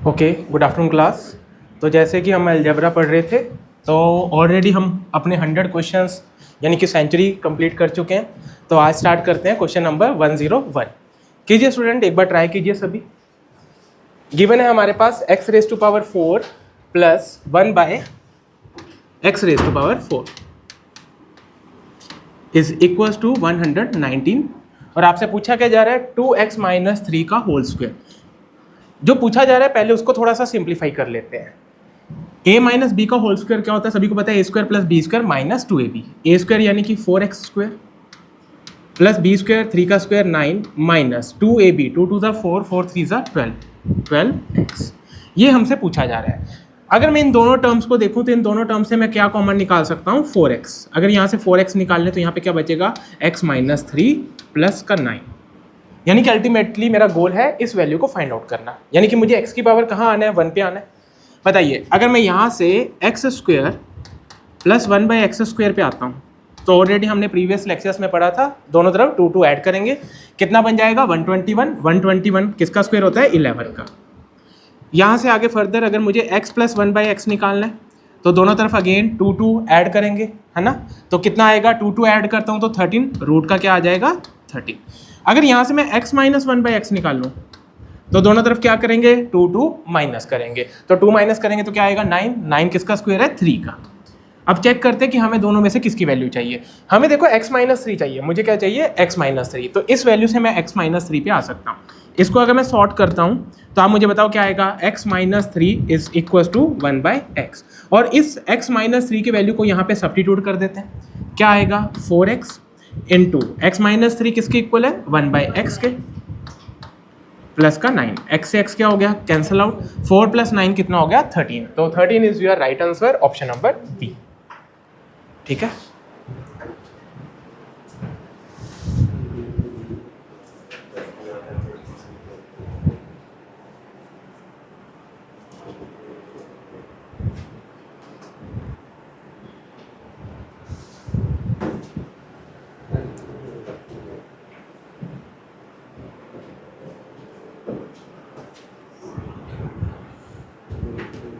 Okay, good afternoon class. तो जैसे कि हम अलजेब्रा पढ़ रहे थे, तो ऑलरेडी हम अपने 100 क्वेश्चंस यानी कि सेंचुरी कंप्लीट कर चुके हैं। तो आज स्टार्ट करते हैं क्वेश्चन नंबर 101। कीजिए स्टूडेंट, एक बार ट्राई कीजिए सभी। गिवन है हमारे पास x raise to power 4 plus 1 by x raise to power 4 is equals to 119 और आपसे पूछा क्या जा रहा है 2x माइनस 3 का होल स्क्वायर। जो पूछा जा रहा है पहले उसको थोड़ा सा सिंप्लीफाई कर लेते हैं। a माइनस बी का होल स्क्वायर क्या होता है, सभी को पता है, a square plus B square minus 2ab। A square यानी कि 4x square plus B square 3 का स्क्वायर 9 माइनस 2ab, 2 2 4 4 3 12x। ये हमसे पूछा जा रहा है। अगर मैं इन दोनों टर्म्स को देखूं तो इन दोनों टर्म्स से मैं क्या कॉमन निकाल सकता हूं, 4x। अगर यहाँ से 4x निकाल लें तो यहाँ पे क्या बचेगा, x माइनस 3 प्लस का 9। यानी कि अल्टीमेटली मेरा गोल है इस वैल्यू को फाइंड आउट करना, यानी कि मुझे x की पावर कहाँ आना है, 1 पे आना है। बताइए, अगर मैं यहाँ से x square plus 1 by x square पे आता हूँ तो ऑलरेडी हमने प्रीवियस लेक्चर्स में पढ़ा था, दोनों तरफ 2 2 ऐड करेंगे, कितना बन जाएगा 121। 121 किसका स्क्वायर होता है, 11 का। यहाँ से आगे फर्दर अगर मुझे x प्लस 1 बाई एक्स निकालना है तो दोनों तरफ अगेन 2 2 ऐड करेंगे, है ना। तो कितना आएगा, 2 2 ऐड करता हूँ तो 13, रूट का क्या आ जाएगा 13। अगर यहाँ से मैं x माइनस 1 बाई एक्स निकाल लूँ तो दोनों तरफ क्या करेंगे, 2 2 माइनस करेंगे, तो 2 माइनस करेंगे तो क्या आएगा 9। 9 किसका स्क्वायर है, 3 का। अब चेक करते हैं कि हमें दोनों में से किसकी वैल्यू चाहिए। हमें देखो x माइनस 3 चाहिए, मुझे क्या चाहिए, x माइनस 3। तो इस वैल्यू से मैं x माइनस 3 पे आ सकता हूँ। इसको अगर मैं सॉर्ट करता हूँ तो आप मुझे बताओ क्या आएगा, x minus 3 is equal to 1 by x. और इस x माइनस 3 की वैल्यू को यहाँ पे सब्स्टिट्यूट कर देते हैं, क्या आएगा 4x इंटू एक्स माइनस 3 किसके इक्वल है, 1 बाई एक्स के, प्लस का 9। x से x क्या हो गया, कैंसिल आउट। 4 प्लस 9 कितना हो गया, 13। तो 13 is your right answer, option number B. ठीक है।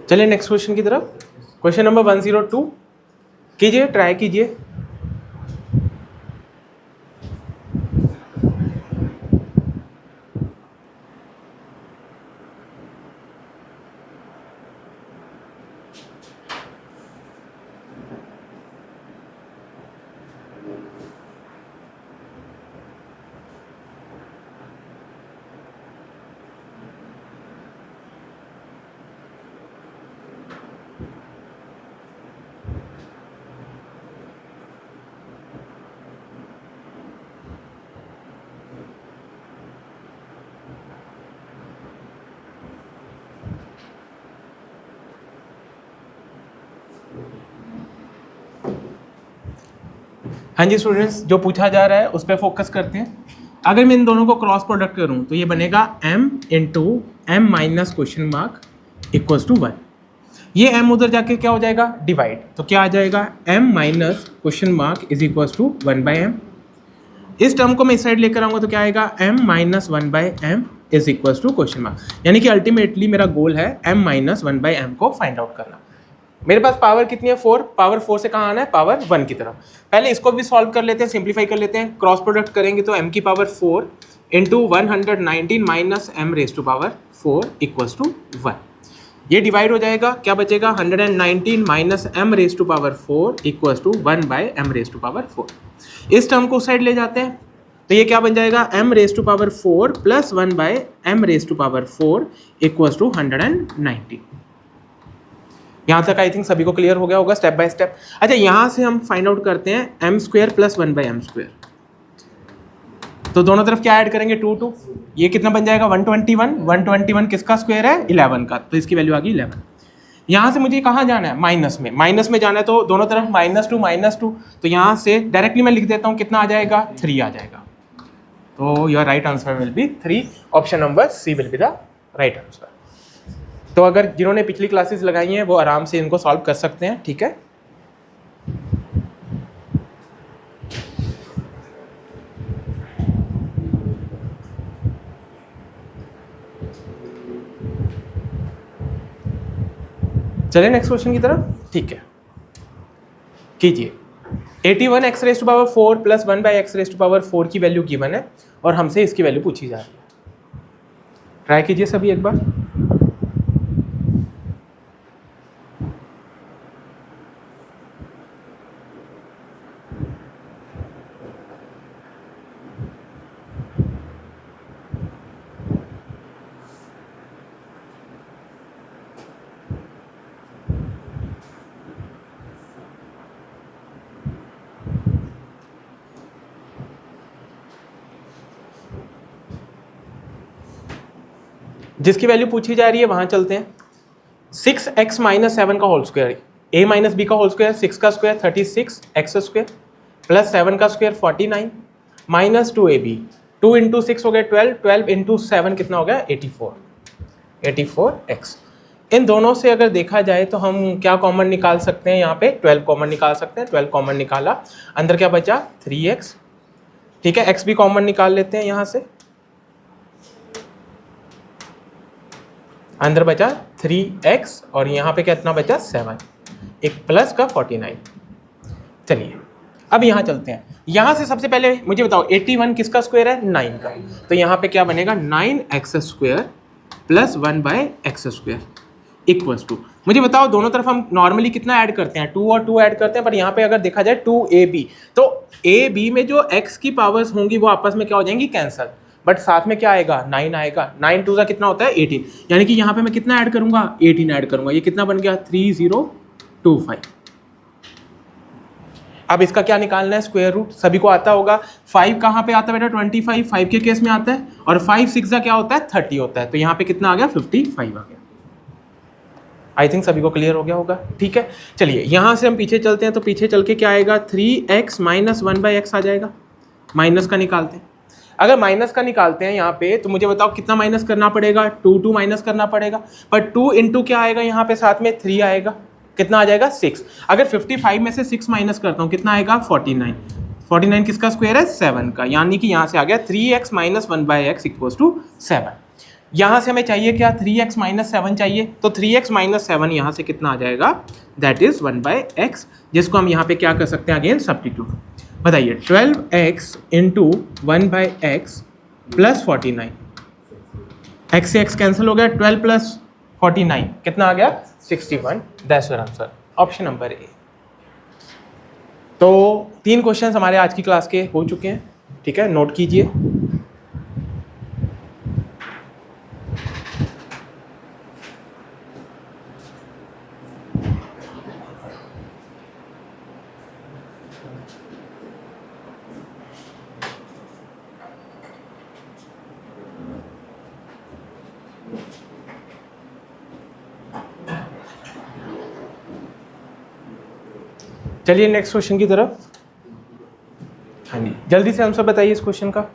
चलिए नेक्स्ट क्वेश्चन की तरफ। क्वेश्चन नंबर 102 कीजिए, ट्राई कीजिए। हाँ जी स्टूडेंट्स, जो पूछा जा रहा है उस पर फोकस करते हैं। अगर मैं इन दोनों को क्रॉस प्रोडक्ट करूं तो ये बनेगा m into M minus question mark equals to 1। ये m उधर जाके क्या हो जाएगा, डिवाइड, तो क्या आ जाएगा m minus question mark is equals to 1 by M. इस टर्म को मैं इस साइड लेकर आऊंगा तो क्या आएगा, m minus 1 by M is equals to question mark. यानी कि अल्टीमेटली मेरा गोल है m माइनस 1 बाई एम को फाइंड आउट करना। मेरे पास पावर कितनी है, 4। पावर 4 से कहाँ आना है, पावर 1 की तरफ। पहले इसको भी सॉल्व कर लेते हैं, सिंप्लीफाई कर लेते हैं। क्रॉस प्रोडक्ट करेंगे तो m की power 4 into 119 minus m raise to power 4 equals to 1। ये डिवाइड हो जाएगा, क्या बचेगा 119 minus m raise to power 4 equals to 1 by m raise to power 4। इस टर्म को साइड ले जाते हैं तो ये क्या बन जाएगा, m raise to power 4 plus 1 by m raise to power 4 equals to 190। यहाँ तक आई थिंक सभी को क्लियर हो गया होगा स्टेप बाय स्टेप। अच्छा, यहाँ से हम फाइंड आउट करते हैं m square plus 1 by M square. तो दोनों तरफ क्या ऐड करेंगे, 2 2। ये कितना बन जाएगा 121। 121 किसका स्क्वायर है, 11 का, तो इसकी वैल्यू आ गई 11। यहाँ से मुझे कहाँ जाना है, माइनस में। माइनस में जाना है तो दोनों तरफ -2 तो यहाँ से डायरेक्टली मैं लिख देता हूँ, कितना आ जाएगा 3 आ जाएगा। तो your right answer will be 3। Option number C will be the right answer. तो अगर जिन्होंने पिछली क्लासेस लगाई हैं वो आराम से इनको सॉल्व कर सकते हैं, ठीक है। चलिए नेक्स्ट क्वेश्चन की तरफ। ठीक है, कीजिए। 81 x raise to power 4 plus 1 by x raise to power 4 की वैल्यू गिवन है और हमसे इसकी वैल्यू पूछी जा रही है। ट्राई कीजिए सभी एक बार। जिसकी वैल्यू पूछी जा रही है वहां चलते हैं। 6x माइनस 7 का whole square, a minus B का होल स्क्वायर, 6 का स्क्वायर 36 एक्स स्क्वायर प्लस 7 का स्क्वायर 49 माइनस 2ab, 2 इंटू 6 हो गया 12, 12 इंटू 7 कितना हो गया 84x। इन दोनों से अगर देखा जाए तो हम क्या कॉमन निकाल सकते हैं, यहाँ पे 12 कॉमन निकाल सकते हैं। 12 कॉमन निकाला, अंदर क्या बचा 3x। ठीक है, x भी कॉमन निकाल लेते हैं यहाँ से, अंदर बचा 3x और यहाँ पे कितना बचा 7, एक प्लस का 49। चलिए अब यहाँ चलते हैं। यहाँ से सबसे पहले मुझे बताओ 81 किसका स्क्वायर है 9 का, तो यहाँ पे क्या बनेगा 9x square plus 1 by x square equals to, मुझे बताओ दोनों तरफ हम नॉर्मली कितना ऐड करते हैं 2 और 2 ऐड करते हैं, पर यहाँ पे अगर देखा जाए 2ab, तो ab में जो x की पावर्स होंगी वो आपस में क्या हो जाएंगी कैंसल, बट साथ में क्या आएगा 9 आएगा। 9 2 का कितना होता है 18, यानी कि यहाँ पे मैं कितना ऐड करूंगा 18 ऐड करूंगा, ये कितना बन गया 3025। अब इसका क्या निकालना है स्क्वायर रूट, सभी को आता होगा। 5 कहाँ पे आता है बेटा 25, 5 के केस में आता है, और 5 6 क्या होता है 30 होता है, तो यहाँ पे कितना आ गया 55 आ गया। आई थिंक सभी को क्लियर हो गया होगा। ठीक है, चलिए यहाँ से हम पीछे चलते हैं, तो पीछे चल के क्या आएगा 3x माइनस 1 बाई एक्स आ जाएगा। माइनस का निकालते हैं, अगर माइनस का निकालते हैं यहाँ पे तो मुझे बताओ कितना माइनस करना पड़ेगा 2 माइनस करना पड़ेगा, पर 2 इंटू क्या आएगा यहाँ पे साथ में 3 आएगा, कितना आ जाएगा 6। अगर 55 में से 6 माइनस करता हूँ कितना आएगा 49। 49 किसका स्क्वायर है 7 का, यानी कि यहाँ से आ गया 3x minus 1 by x equals to 7। यहाँ से हमें चाहिए क्या 3x माइनस 7 चाहिए, तो 3x माइनस 7 यहाँ से कितना आ जाएगा दैट इज 1 बाई एक्स, जिसको हम यहाँ पे क्या कर सकते हैं अगेन सब्स्टिट्यूट। बताइए 12x into 1 by x plus 49, x से x कैंसिल हो गया, 12 प्लस 49 कितना आ गया 61, that's your answer, option number ए। तो 3 क्वेश्चन हमारे आज की क्लास के हो चुके हैं। ठीक है, नोट कीजिए। चलिए नेक्स्ट क्वेश्चन की तरफ। हाँ जी, जल्दी से आंसर बताइए इस क्वेश्चन का।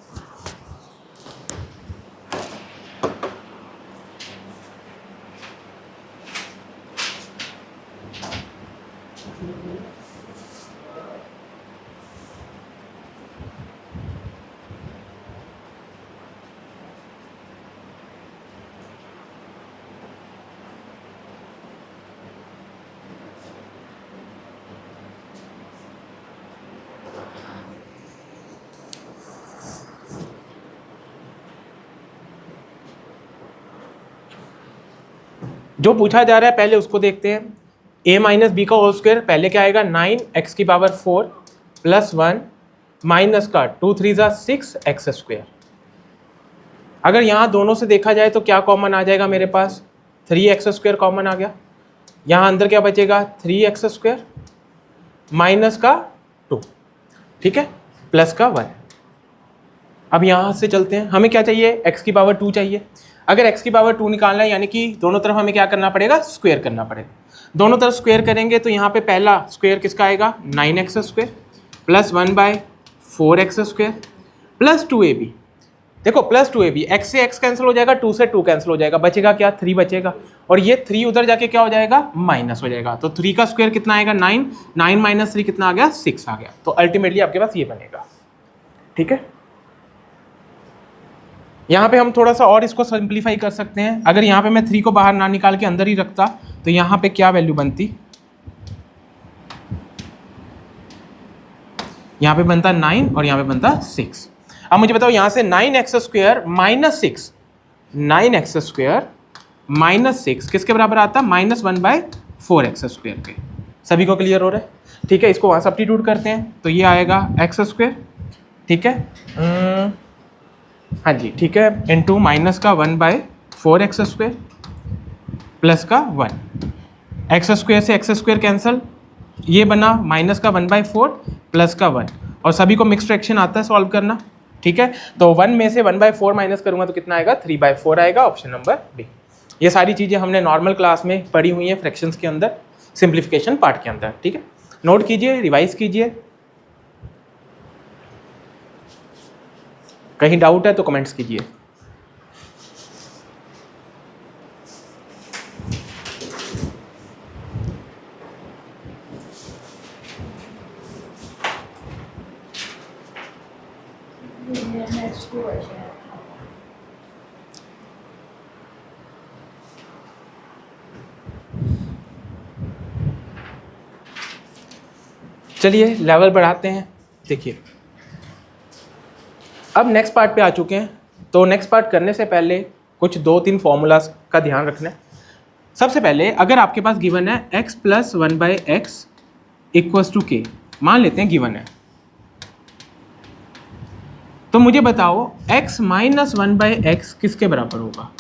जो पूछा जा रहा है पहले उसको देखते हैं। a माइनस बी का होल स्क्वायर, पहले क्या आएगा 9x की पावर 4 प्लस 1 माइनस का 2 3 जा 6 एक्स स्क्वायर। अगर यहाँ दोनों से देखा जाए तो क्या कॉमन आ जाएगा मेरे पास 3x स्क्वायर कॉमन आ गया, यहाँ अंदर क्या बचेगा 3x स्क्वायर माइनस का 2, ठीक है, प्लस का 1। अब यहाँ से चलते हैं, हमें क्या चाहिए x की पावर 2 चाहिए। अगर x की पावर 2 निकालना है यानी कि दोनों तरफ हमें क्या करना पड़ेगा स्क्वायर करना पड़ेगा। दोनों तरफ स्क्वायर करेंगे तो यहाँ पे पहला स्क्वायर किसका आएगा 9x square plus 1 by 4x square plus 2ab। देखो प्लस 2ab, x से x कैंसिल हो जाएगा, 2 से 2 कैंसिल हो जाएगा, बचेगा क्या 3 बचेगा, और ये 3 उधर जाके क्या हो जाएगा माइनस हो जाएगा। तो 3 का स्क्वायर कितना आएगा 9, 9 माइनस 3 कितना आ गया 6 आ गया। तो अल्टीमेटली आपके पास ये बनेगा। ठीक है, यहाँ पे हम थोड़ा सा और इसको सिंप्लीफाई कर सकते हैं। अगर यहाँ पे मैं 3 को बाहर ना निकाल के अंदर ही रखता तो यहाँ पे क्या वैल्यू बनती, यहाँ पे बनता 9 और यहाँ पे बनता 6। अब मुझे बताओ यहाँ से 9x² माइनस 6, 9x² माइनस 6 किसके बराबर आता, -1/4x² के। सभी को क्लियर हो रहा है? ठीक है, इसको वहाँ सब्स्टिट्यूट करते हैं तो ये आएगा x², ठीक है, हाँ जी ठीक है, इंटू माइनस का 1/4x² प्लस का 1, x² से x² कैंसिल, ये बना माइनस का 1/4 प्लस का 1, और सभी को मिक्स फ्रैक्शन आता है सॉल्व करना, ठीक है। तो 1 में से 1/4 माइनस करूंगा तो कितना आएगा, 3/4 आएगा, ऑप्शन नंबर बी। ये सारी चीज़ें हमने नॉर्मल क्लास में पढ़ी हुई हैं फ्रैक्शंस के अंदर, सिंप्लीफिकेशन पार्ट के अंदर, ठीक है। नोट कीजिए, रिवाइज कीजिए, कहीं डाउट है तो कमेंट्स कीजिए। चलिए लेवल बढ़ाते हैं। देखिए अब नेक्स्ट पार्ट पे आ चुके हैं, तो नेक्स्ट पार्ट करने से पहले कुछ 2-3 फॉर्मूलाज का ध्यान रखना है। सबसे पहले अगर आपके पास गिवन है x + 1/x = k, मान लेते हैं गिवन है, तो मुझे बताओ x - 1/x किसके बराबर होगा।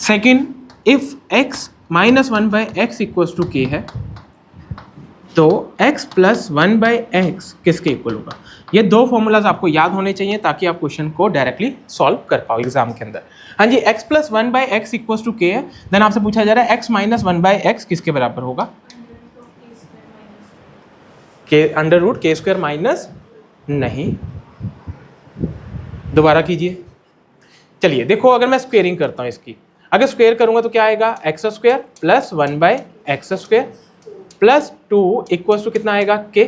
Second, if x - 1/x = k है तो x + 1/x किसके इक्वल होगा। ये 2 फॉर्मूलाज आपको याद होने चाहिए ताकि आप क्वेश्चन को डायरेक्टली सॉल्व कर पाओ एग्जाम के अंदर। हाँ जी, x + 1/x = k है, देन आपसे पूछा जा रहा है x - 1/x किसके बराबर होगा, √k² माइनस, नहीं, दोबारा कीजिए। चलिए देखो, अगर मैं स्क्वेयरिंग करता हूँ इसकी, अगर स्क्वेयर करूंगा तो क्या आएगा, x² + 1/x² प्लस 2 = कितना आएगा, k।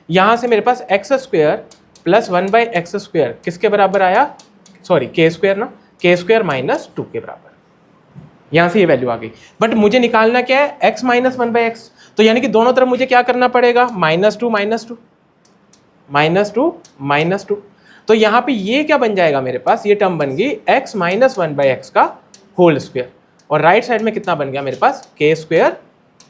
यहाँ से मेरे पास x² + 1/x² किसके बराबर आया, सॉरी k² ना, k² माइनस 2 के बराबर। यहाँ से ये वैल्यू आ गई, बट मुझे निकालना क्या है, x - 1/x, तो यानी कि दोनों तरफ मुझे क्या करना पड़ेगा, -2 -2, तो यहाँ पे ये क्या बन जाएगा, मेरे पास ये टर्म बन गई x - 1/x का होल स्क्वायर, और राइट साइड में कितना बन गया मेरे पास, k²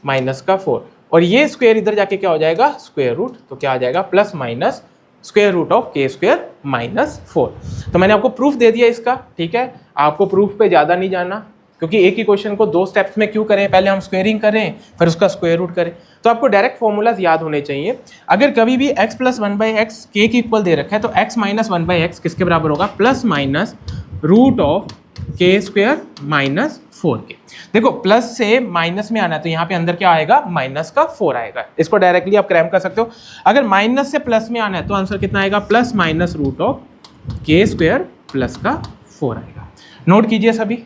माइनस का 4, और ये स्क्वायर इधर जाके क्या हो जाएगा, स्क्वायर रूट, तो क्या आ जाएगा +- square root of k² minus 4। तो मैंने आपको प्रूफ दे दिया इसका, ठीक है, आपको प्रूफ पे ज़्यादा नहीं जाना, क्योंकि एक ही क्वेश्चन को 2 स्टेप्स में क्यों करें, पहले हम स्क्वेयरिंग करें फिर उसका स्क्वायर रूट करें। तो आपको डायरेक्ट फॉर्मूलाज याद होने चाहिए। अगर कभी भी x + 1/x k के इक्वल दे रखा है तो x - 1/x किसके बराबर होगा, +- k² माइनस 4k। देखो प्लस से माइनस में आना है तो यहाँ पे अंदर क्या आएगा, -4 आएगा। इसको डायरेक्टली आप क्रैम कर सकते हो। अगर माइनस से प्लस में आना है तो आंसर कितना आएगा, +- k² + 4 आएगा। नोट कीजिए सभी।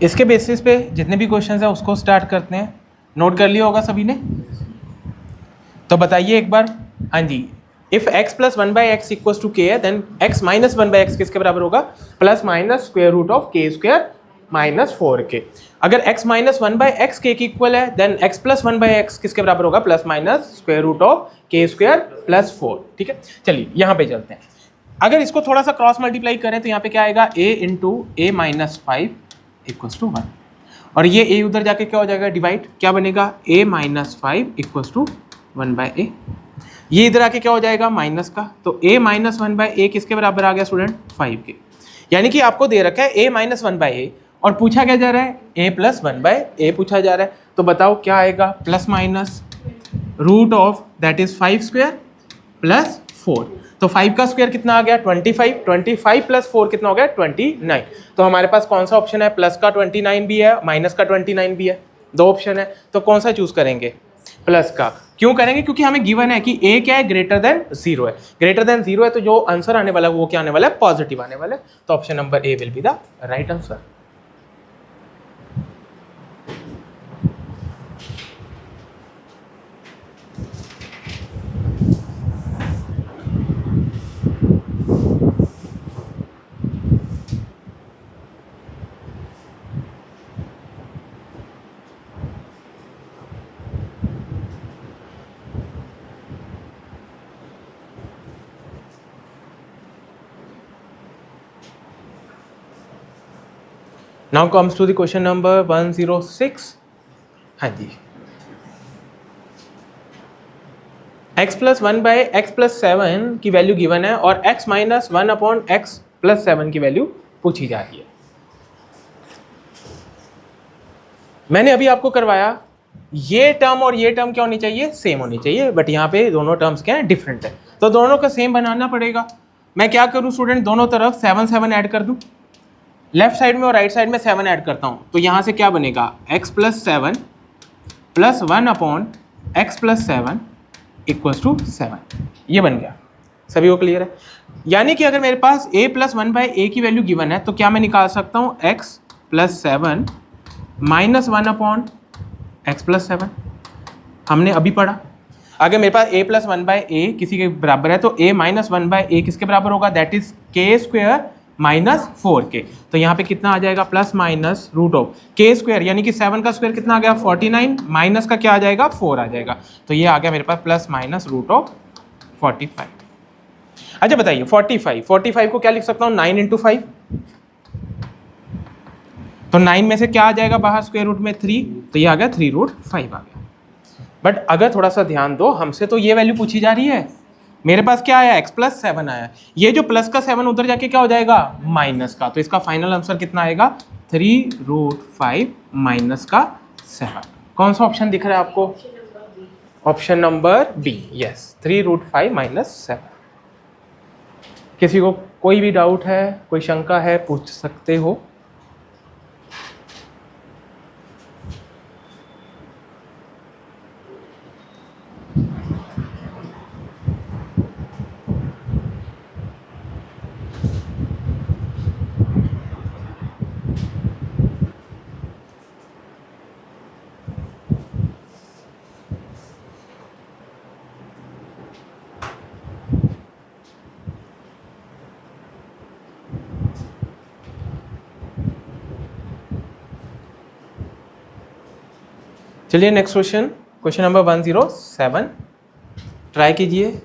इसके बेसिस पे जितने भी क्वेश्चंस हैं उसको स्टार्ट करते हैं। नोट कर लिया होगा सभी ने, तो बताइए एक बार। हाँ जी, इफ x + 1/x = k है, देन x - 1/x किसके बराबर होगा, +- माइनस 4k। अगर x - 1/x k की इक्वल है, देन x + 1/x किसके बराबर होगा, +- k² + 4। ठीक है, चलिए यहाँ पे चलते हैं। अगर इसको थोड़ा सा क्रॉस मल्टीप्लाई करें तो यहाँ पे क्या आएगा, a × a - 5 = 1, और ये a उधर जाके क्या हो जाएगा, डिवाइड, क्या बनेगा, a - 5 = 1/a। ये इधर आके क्या हो जाएगा, माइनस का, तो a - 1/a किसके बराबर आ गया स्टूडेंट, 5 के। यानी कि आपको दे रखा है a - 1/a और पूछा क्या जा रहा है, a + 1/a पूछा जा रहा है। तो बताओ क्या आएगा, +- root of that is 5 square plus 4। तो 5 का स्क्वायर कितना आ गया 25, 25 प्लस 4 कितना हो गया 29। तो हमारे पास कौन सा ऑप्शन है, प्लस का 29 भी है माइनस का 29 भी है, दो ऑप्शन है, तो कौन सा चूज करेंगे, प्लस का। क्यों करेंगे, क्योंकि हमें गिवन है कि ए क्या है, ग्रेटर देन 0 है, ग्रेटर देन 0 है, तो जो आंसर आने वाला है वो क्या आने वाला है, पॉजिटिव आने वाला है। तो option number A will be the right answer. Now comes to the question number 106। हाँ जी, x plus 1 by x plus 7 की वैल्यू गिवन है और x minus 1 upon x plus 7 की वैल्यू पूछी जा रही है। मैंने अभी आपको करवाया, ये टर्म और ये टर्म क्या होनी चाहिए, सेम होनी चाहिए, बट यहाँ पे दोनों टर्म्स क्या है, डिफरेंट है, तो दोनों का सेम बनाना पड़ेगा। मैं क्या करूँ स्टूडेंट, दोनों तरफ 7 7 ऐड कर दूँ, लेफ्ट साइड में और राइट साइड में 7 ऐड करता हूँ, तो यहाँ से क्या बनेगा, x plus 7 plus 1 upon x plus 7 equals to 7, ये बन गया। सभी को क्लियर है, यानी कि अगर मेरे पास a प्लस 1 बाई ए की वैल्यू गिवन है तो क्या मैं निकाल सकता हूँ x plus 7 minus 1 upon x plus 7, हमने अभी पढ़ा। अगर मेरे पास a प्लस 1 बाई ए किसी के बराबर है तो a माइनस 1 बाई ए किसके बराबर होगा, दैट इज के स्क्वायर माइनस 4k। तो यहाँ पे कितना आ जाएगा, प्लस माइनस रूट ऑफ के स्क्वायर, यानी कि 7 का स्क्वायर कितना आ गया 49, माइनस का क्या आ जाएगा 4 आ जाएगा, तो ये आ गया मेरे पास प्लस माइनस रूट ऑफ 45। अच्छा बताइए 45 को क्या लिख सकता हूँ, 9 इंटू 5, तो 9 में से क्या आ जाएगा बाहर स्क्वायर रूट में 3, तो ये आ गया 3 रूट 5 आ गया। बट अगर थोड़ा सा ध्यान दो, हमसे तो ये वैल्यू पूछी जा रही है, मेरे पास क्या आया x प्लस 7 आया, ये जो प्लस का 7 उधर जाके क्या हो जाएगा माइनस का, तो इसका फाइनल आंसर कितना आएगा 3 रूट 5 माइनस का 7। कौन सा ऑप्शन दिख रहा है आपको, option number B, yes 3 root 5 minus 7। किसी को कोई भी डाउट है, कोई शंका है, पूछ सकते हो। चलिए next question, question number 107 try कीजिए।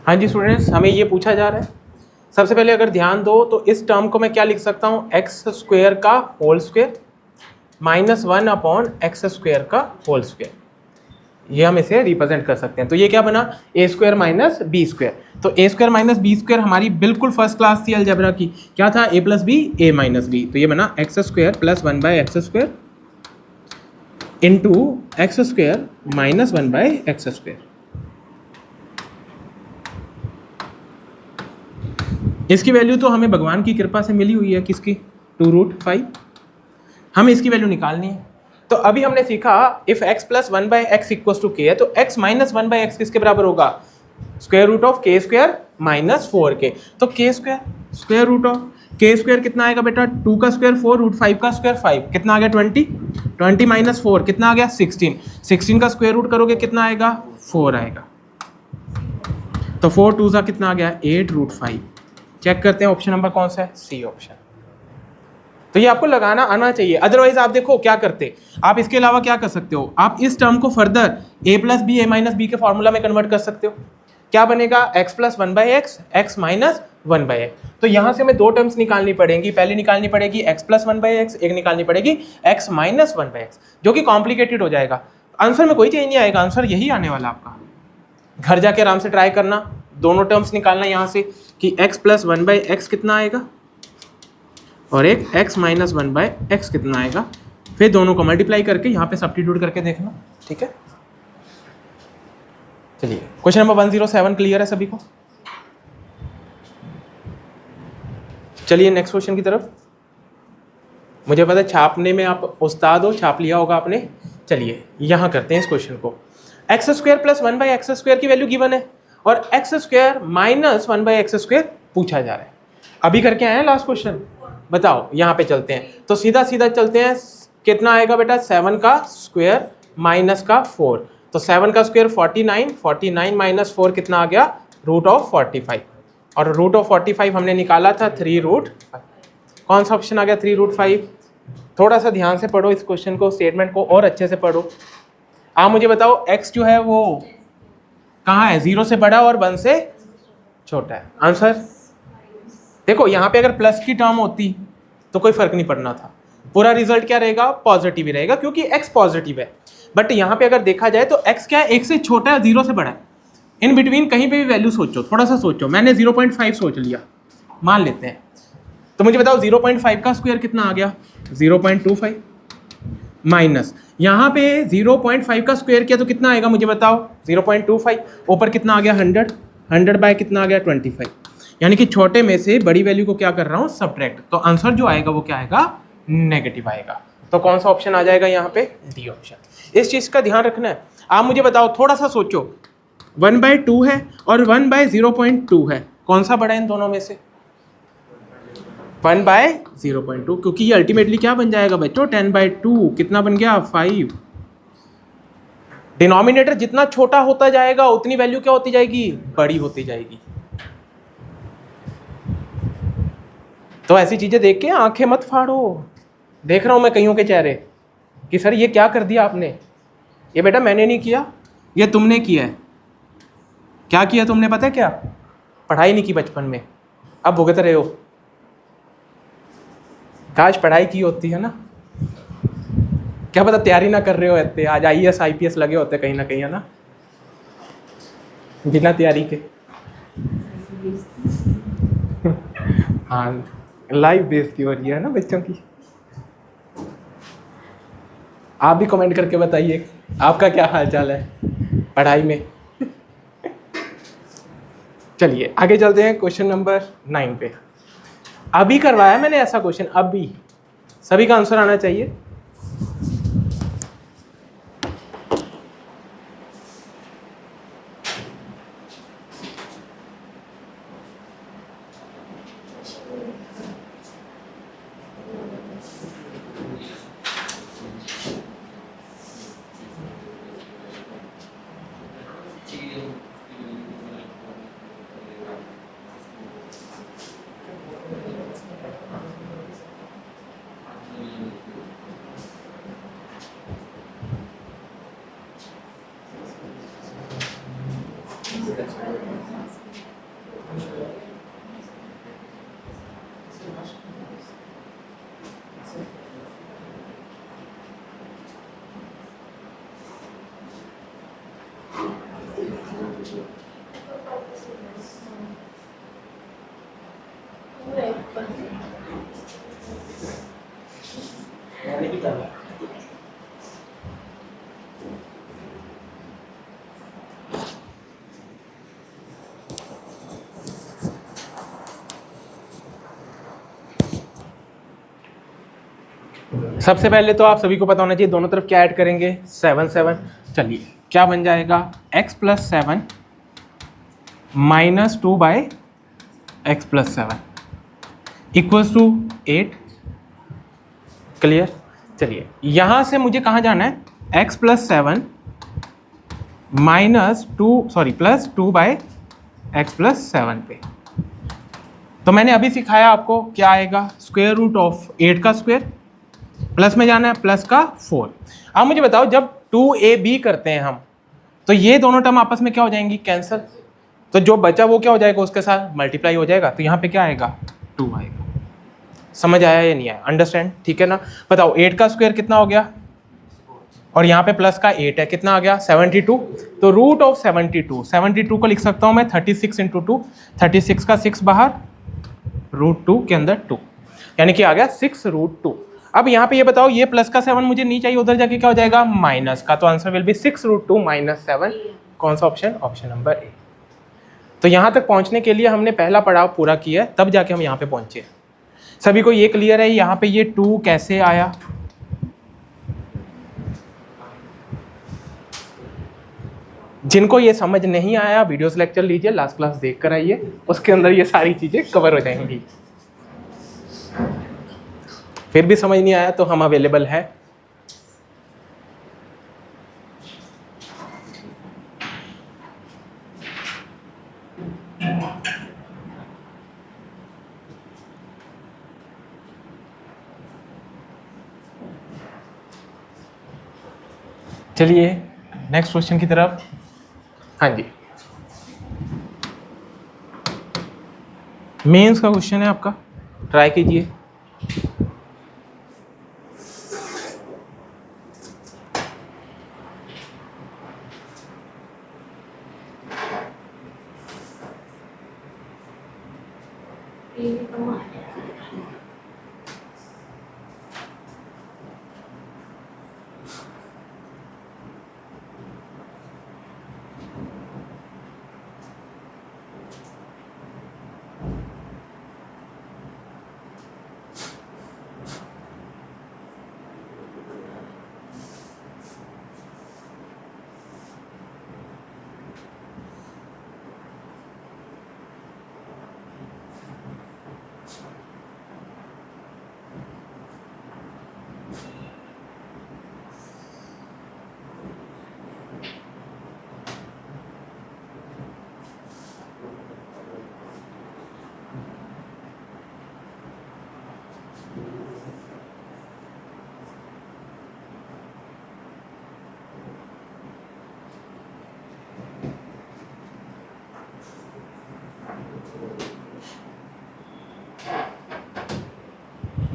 हाँ जी स्टूडेंट्स, हमें ये पूछा जा रहा है। सबसे पहले अगर ध्यान दो तो इस टर्म को मैं क्या लिख सकता हूँ, एक्स स्क्वेयर का whole square minus 1 upon x square का होल स्क्वेयर, ये हम इसे रिप्रेजेंट कर सकते हैं। तो ये क्या बना, A square minus B square. तो A square minus B square हमारी बिल्कुल फर्स्ट क्लास थी अलजेब्रा की, क्या था, A plus B A minus B. तो ये बना x square plus 1 by x square into x square minus 1 by x square. इसकी वैल्यू तो हमें भगवान की कृपा से मिली हुई है, किसकी, 2√5। हमें इसकी वैल्यू निकालनी है। तो अभी हमने सीखा if x plus 1 by x equal to K है, तो x माइनस 1 बाई एक्स किसके बराबर होगा, स्क्वायर रूट ऑफ के स्क्वायर माइनस 4k। तो के स्क्वायर स्क्वायर रूट ऑफ के स्क्वायर कितना आएगा बेटा, 2 का स्क्वायर 4 रूट 5 का स्क्वायर 5, कितना आ गया 20, 20 माइनस 4 कितना आ गया 16, 16 का स्क्वायर रूट करोगे कितना आएगा 4 आएगा। तो 4 2 सा कितना आ गया 8 रूट 5। चेक करते हैं ऑप्शन नंबर कौन सा है, सी ऑप्शन। तो ये आपको लगाना आना चाहिए, अदरवाइज आप देखो क्या करते, आप इसके अलावा क्या कर सकते हो, आप इस टर्म को further A plus B A minus B के फॉर्मूला में कन्वर्ट कर सकते हो। क्या बनेगा, x plus 1 by x, x minus 1 by x. तो यहाँ से हमें दो टर्म्स निकालनी पड़ेंगी, पहले निकालनी पड़ेगी एक्स प्लस 1 बाई एक्स, एक निकालनी पड़ेगी एक्स माइनस 1 बाई एक्स, जो कि कॉम्प्लिकेटेड हो जाएगा। आंसर में कोई चेंज नहीं आएगा, आंसर यही आने वाला आपका। घर जाके आराम से ट्राई करना, दोनों टर्म्स निकालना यहाँ से कि x प्लस 1 बाई एक्स कितना आएगा और एक x माइनस 1 बाई एक्स कितना आएगा, फिर दोनों को मल्टीप्लाई करके यहाँ पे सब्स्टिट्यूट करके देखना, ठीक है। चलिए क्वेश्चन नंबर 107 क्लियर है सभी को। चलिए नेक्स्ट क्वेश्चन की तरफ। मुझे पता है छापने में आप उस्ताद हो, छाप लिया होगा आपने। चलिए यहाँ करते हैं इस क्वेश्चन को। X square plus 1 by x square की वैल्यू गिवन है और x square minus 1 by x square पूछा जा रहा है। अभी करके आए हैं लास्ट क्वेश्चन, बताओ यहाँ पे चलते हैं। तो सीधा सीधा चलते हैं, कितना आएगा बेटा, 7 का स्क्वायर माइनस का 4। तो 7 का स्क्वायर 49, 49 माइनस 4 कितना आ गया, रूट ऑफ 45। और रूट ऑफ 45 हमने निकाला था 3√5। कौन सा ऑप्शन आ गया, 3√5। थोड़ा सा ध्यान से पढ़ो इस क्वेश्चन को, स्टेटमेंट को और अच्छे से पढ़ो। आप मुझे बताओ x जो है वो कहाँ है, 0 से बड़ा और 1 से छोटा है। आंसर देखो, यहाँ पे अगर प्लस की टर्म होती तो कोई फर्क नहीं पड़ना था, पूरा रिजल्ट क्या रहेगा, पॉजिटिव ही रहेगा, क्योंकि x पॉजिटिव है। बट यहाँ पे अगर देखा जाए तो x क्या है, 1 से छोटा है, 0 से बड़ा है। इन बिटवीन कहीं पे भी वैल्यू सोचो, थोड़ा सा सोचो। मैंने 0.5 सोच लिया, मान लेते हैं। तो मुझे बताओ 0.5 का स्क्वायर कितना आ गया, 0.25 माइनस यहाँ पे 0.5 का स्क्वायर किया तो कितना आएगा मुझे बताओ, 0.25 ऊपर कितना आ गया 100, 100 बाय कितना आ गया 25। यानी कि छोटे में से बड़ी वैल्यू को क्या कर रहा हूँ, सब्ट्रैक्ट। तो आंसर जो आएगा वो क्या आएगा, नेगेटिव आएगा। तो कौन सा ऑप्शन आ जाएगा यहाँ पे, डी ऑप्शन। इस चीज़ का ध्यान रखना है। आप मुझे बताओ, थोड़ा सा सोचो, 1/2 है और 1/0.2 है, कौन सा बड़ा है इन दोनों में से, 1/0.2, क्योंकि ये अल्टीमेटली क्या बन जाएगा बच्चों, 10/2 कितना बन गया 5। डिनोमिनेटर जितना छोटा होता जाएगा उतनी वैल्यू क्या होती जाएगी, बड़ी होती जाएगी। तो ऐसी चीजें देख के आंखें मत फाड़ो। देख रहा हूं मैं कईयों के चेहरे कि सर ये क्या कर दिया आपने। ये बेटा मैंने नहीं किया, ये तुमने किया है। क्या किया तुमने पता है क्या, पढ़ाई नहीं की बचपन में, अब भुगत रहे हो। काश पढ़ाई की होती है ना, क्या पता तैयारी ना कर रहे हो इतने, आज IAS IPS लगे होते कहीं ना कहीं, है ना, बिना तैयारी के। हाँ, लाइव बेइज्जती हो रही है ना बच्चों की। आप भी कमेंट करके बताइए आपका क्या हाल चाल है पढ़ाई में। चलिए आगे चलते हैं क्वेश्चन नंबर 9 पे। अभी करवाया मैंने ऐसा क्वेश्चन, अभी सभी का आंसर आना चाहिए। सबसे पहले तो आप सभी को पता होना चाहिए दोनों तरफ क्या ऐड करेंगे, 7 7। चलिए क्या बन जाएगा, x plus 7 minus 2 by x plus 7 equals to 8। Clear. चलिए यहाँ से मुझे कहाँ जाना है, x plus 7 minus 2 plus 2 by x plus 7 पे। तो मैंने अभी सिखाया आपको क्या आएगा, स्क्वायर रूट ऑफ 8 का स्क्वायर, प्लस में जाना है प्लस का 4। अब मुझे बताओ जब 2ab करते हैं हम तो ये दोनों टर्म आपस में क्या हो जाएंगी, कैंसिल। तो जो बचा वो क्या हो जाएगा, उसके साथ मल्टीप्लाई हो जाएगा। तो यहाँ पे क्या आएगा, 2 आएगा। समझ आया या नहीं आया, अंडरस्टैंड, ठीक है ना। बताओ 8 का स्क्वायर कितना हो गया, और यहाँ पे प्लस का 8 है, कितना आ गया 72। तो रूट ऑफ 72 को लिख सकता हूँ मैं 36 इंटू 2, 36 का 6 बाहर, √2 के अंदर 2, यानी कि आ गया 6√2। अब यहाँ पे ये बताओ, ये प्लस का 7 मुझे नहीं चाहिए, उधर जाके क्या हो जाएगा माइनस का। तो आंसर विल बी 6√2 माइनस 7। कौन सा ऑप्शन, ऑप्शन नंबर ए। तो यहाँ तक पहुँचने के लिए हमने पहला पड़ाव पूरा किया है, तब जाके हम यहाँ पे पहुँचे। सभी को ये क्लियर है यहाँ पे ये 2 कैसे आया। जिनको ये समझ नहीं आया वीडियोस लेक्चर लीजिए, लास्ट क्लास देख कर आइए, उसके अंदर ये सारी चीज़ें कवर हो जाएंगी। फिर भी समझ नहीं आया तो हम अवेलेबल है। चलिए नेक्स्ट क्वेश्चन की तरफ। हाँ जी, मेंस का क्वेश्चन है आपका, ट्राई कीजिए।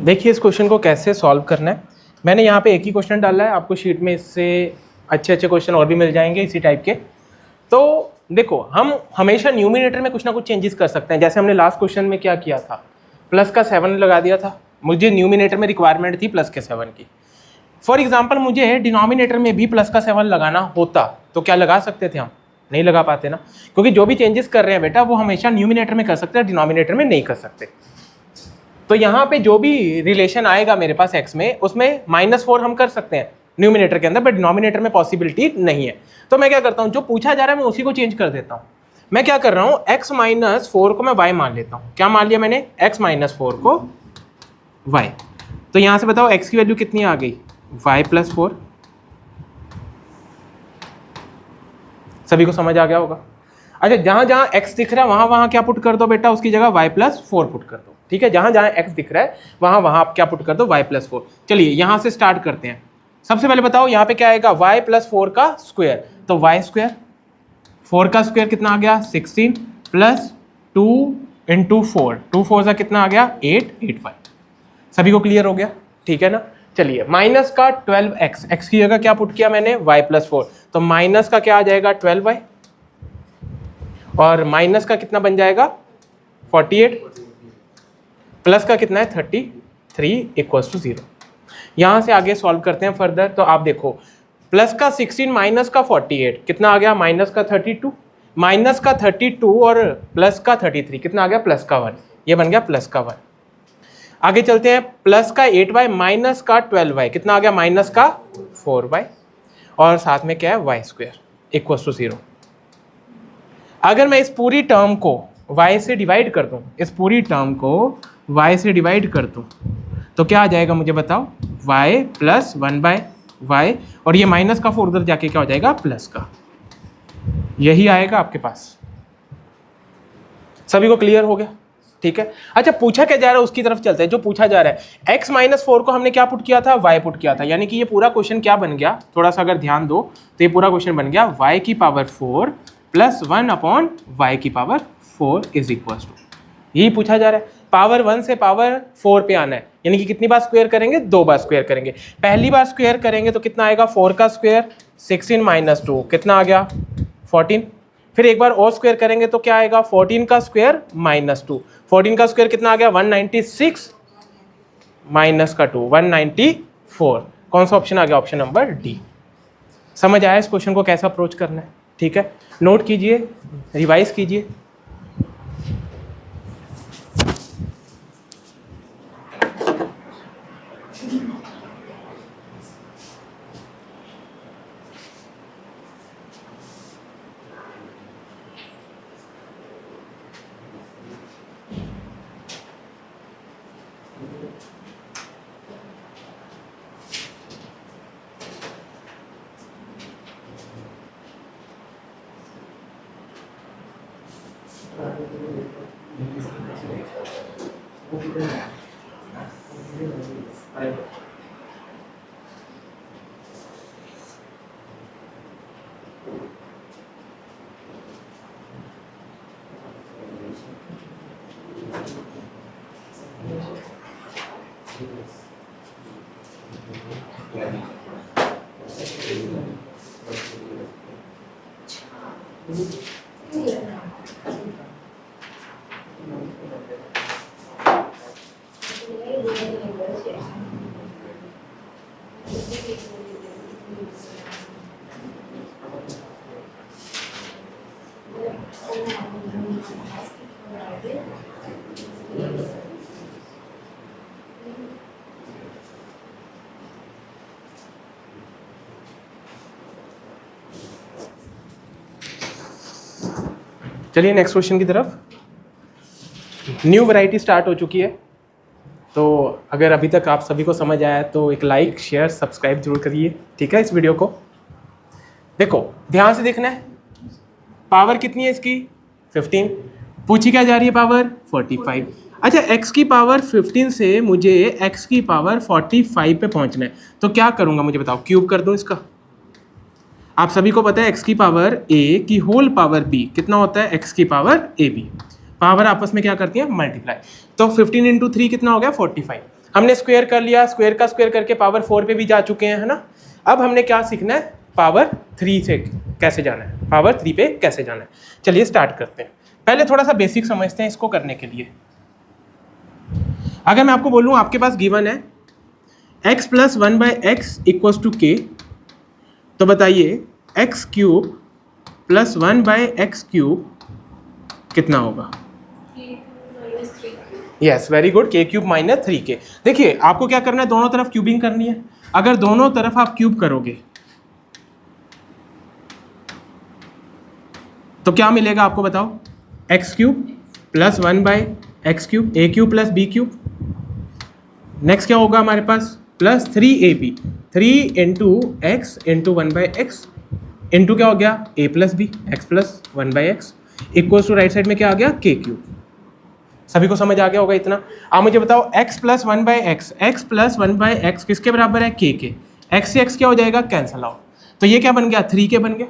देखिए इस क्वेश्चन को कैसे सॉल्व करना है। मैंने यहाँ पे एक ही क्वेश्चन डाला है, आपको शीट में इससे अच्छे अच्छे क्वेश्चन और भी मिल जाएंगे इसी टाइप के। तो देखो हम हमेशा न्यूमिनेटर में कुछ ना कुछ चेंजेस कर सकते हैं। जैसे हमने लास्ट क्वेश्चन में क्या किया था, प्लस का 7 लगा दिया था, मुझे न्यूमिनेटर में रिक्वायरमेंट थी प्लस के 7 की। फॉर एग्जाम्पल मुझे डिनोमिनेटर में भी प्लस का 7 लगाना होता तो क्या लगा सकते थे हम, नहीं लगा पाते ना, क्योंकि जो भी चेंजेस कर रहे हैं बेटा वो हमेशा न्यूमिनेटर में कर सकते हैं, डिनोमिनेटर में नहीं कर सकते। तो यहाँ पे जो भी रिलेशन आएगा मेरे पास x में, उसमें -4 हम कर सकते हैं न्यूमिनेटर के अंदर, बट डिनोमिनेटर में पॉसिबिलिटी नहीं है। तो मैं क्या करता हूँ, जो पूछा जा रहा है मैं उसी को चेंज कर देता हूँ। मैं क्या कर रहा हूँ, x - 4 को मैं y मान लेता हूँ। क्या मान लिया मैंने, x - 4 को y। तो यहाँ से बताओ x की वैल्यू कितनी आ गई, y + 4। सभी को समझ आ गया होगा। अच्छा, जहाँ जहाँ x दिख रहा है वहाँ वहाँ क्या पुट कर दो बेटा, उसकी जगह y + 4 पुट कर दो। ठीक है, जहाँ जहाँ x दिख रहा है वहाँ वहाँ आप क्या पुट कर दो, y + 4। चलिए यहाँ से स्टार्ट करते हैं। सबसे पहले बताओ यहाँ पे क्या आएगा, y + 4 का स्क्वायर। तो y², 4 का स्क्वायर कितना आ गया 16 प्लस 2 × 4, 2 4 सा कितना आ गया 8, 8 5। सभी को क्लियर हो गया, ठीक है ना। चलिए माइनस का 12x, x की जगह क्या पुट किया मैंने, y + 4। तो माइनस का क्या आ जाएगा 12y, और माइनस का कितना बन जाएगा 48, प्लस का कितना है 33 = 0। यहाँ से आगे सॉल्व करते हैं फर्दर। तो आप देखो प्लस का 16 माइनस का 48 कितना आ गया, माइनस का 32, माइनस का 32 और प्लस का 33 कितना आ गया, प्लस का 1। ये बन गया प्लस का 1। आगे चलते हैं, प्लस का 8y माइनस का 12y, कितना आ गया, माइनस का 4y, और साथ में क्या है y स्क्वायर इक्वल्स टू 0। अगर मैं इस पूरी टर्म को y से डिवाइड कर दूं, इस पूरी टर्म को y से डिवाइड कर दूं, तो क्या आ जाएगा मुझे बताओ, y प्लस 1/y, और ये माइनस का 4 उधर जाके क्या हो जाएगा, प्लस का, यही आएगा आपके पास। सभी को क्लियर हो गया? ठीक है। अच्छा, पूछा क्या जा रहा है उसकी तरफ चलते हैं। जो पूछा जा रहा है x माइनस 4 को हमने क्या पुट किया था, y पुट किया था, यानी कि ये पूरा क्वेश्चन क्या बन गया, थोड़ा सा अगर ध्यान दो तो ये पूरा क्वेश्चन बन गया y की पावर 4 प्लस 1/y की पावर 4 इज इक्वल टू, यही पूछा जा रहा है। पावर 1 से पावर 4 पे आना है, यानी कि कितनी बार स्क्वायर करेंगे, 2 बार स्क्वायर करेंगे। पहली बार स्क्वायर करेंगे तो कितना आएगा, 4 का स्क्वायर 16 माइनस 2 कितना आ गया, 14। फिर एक बार और स्क्वायर करेंगे तो क्या आएगा, 14 का स्क्वायर माइनस 2, 14 का स्क्वायर कितना आ गया, 196 माइनस का 2 194। कौन सा ऑप्शन आ गया, ऑप्शन नंबर डी। समझ आया इस क्वेश्चन को कैसे अप्रोच करना है? ठीक है, नोट कीजिए, रिवाइज कीजिए। चलिए नेक्स्ट क्वेश्चन की तरफ। न्यू वैरायटी स्टार्ट हो चुकी है, तो अगर अभी तक आप सभी को समझ आया तो एक लाइक शेयर सब्सक्राइब जरूर करिए, ठीक है, इस वीडियो को। देखो ध्यान से देखना है, पावर कितनी है इसकी, 15। पूछी क्या जा रही है, पावर 45। अच्छा, x की पावर 15 से मुझे x की पावर 45 पे पहुंचना है, तो क्या करूंगा मुझे बताओ, क्यूब कर दूं इसका। आप सभी को पता है x की पावर a की होल पावर b कितना होता है, x की पावर ab। पावर आपस में क्या करती है, मल्टीप्लाई। तो 15 इंटू 3 कितना हो गया, 45। हमने स्क्वायर कर लिया, स्क्वायर का स्क्वायर करके पावर 4 पे भी जा चुके हैं, है ना। अब हमने क्या सीखना है, पावर 3 से कैसे जाना है, पावर 3 पे कैसे जाना है। चलिए स्टार्ट करते हैं। पहले थोड़ा सा बेसिक समझते हैं इसको करने के लिए। अगर मैं आपको बोलूँ आपके पास गिवन है x plus 1/x equals to k, तो बताइए x cube plus 1/x cube कितना होगा। Yes, very good, k cube minus 3k। देखिए आपको क्या करना है, दोनों तरफ क्यूबिंग करनी है। अगर दोनों तरफ आप क्यूब करोगे तो क्या मिलेगा आपको बताओ, x cube plus 1/x cube, a cube plus b cube. Next क्या होगा हमारे पास, plus 3ab, 3 into x into 1/x into क्या हो गया, a plus b, x plus 1/x equals to right side में क्या आ गया, k क्यूब। सभी को समझ आ गया होगा इतना। आप मुझे बताओ x plus 1/x, x plus 1/x किसके बराबर है, k के। x से x क्या हो जाएगा, कैंसल आउट, तो ये क्या बन गया, 3k बन गया।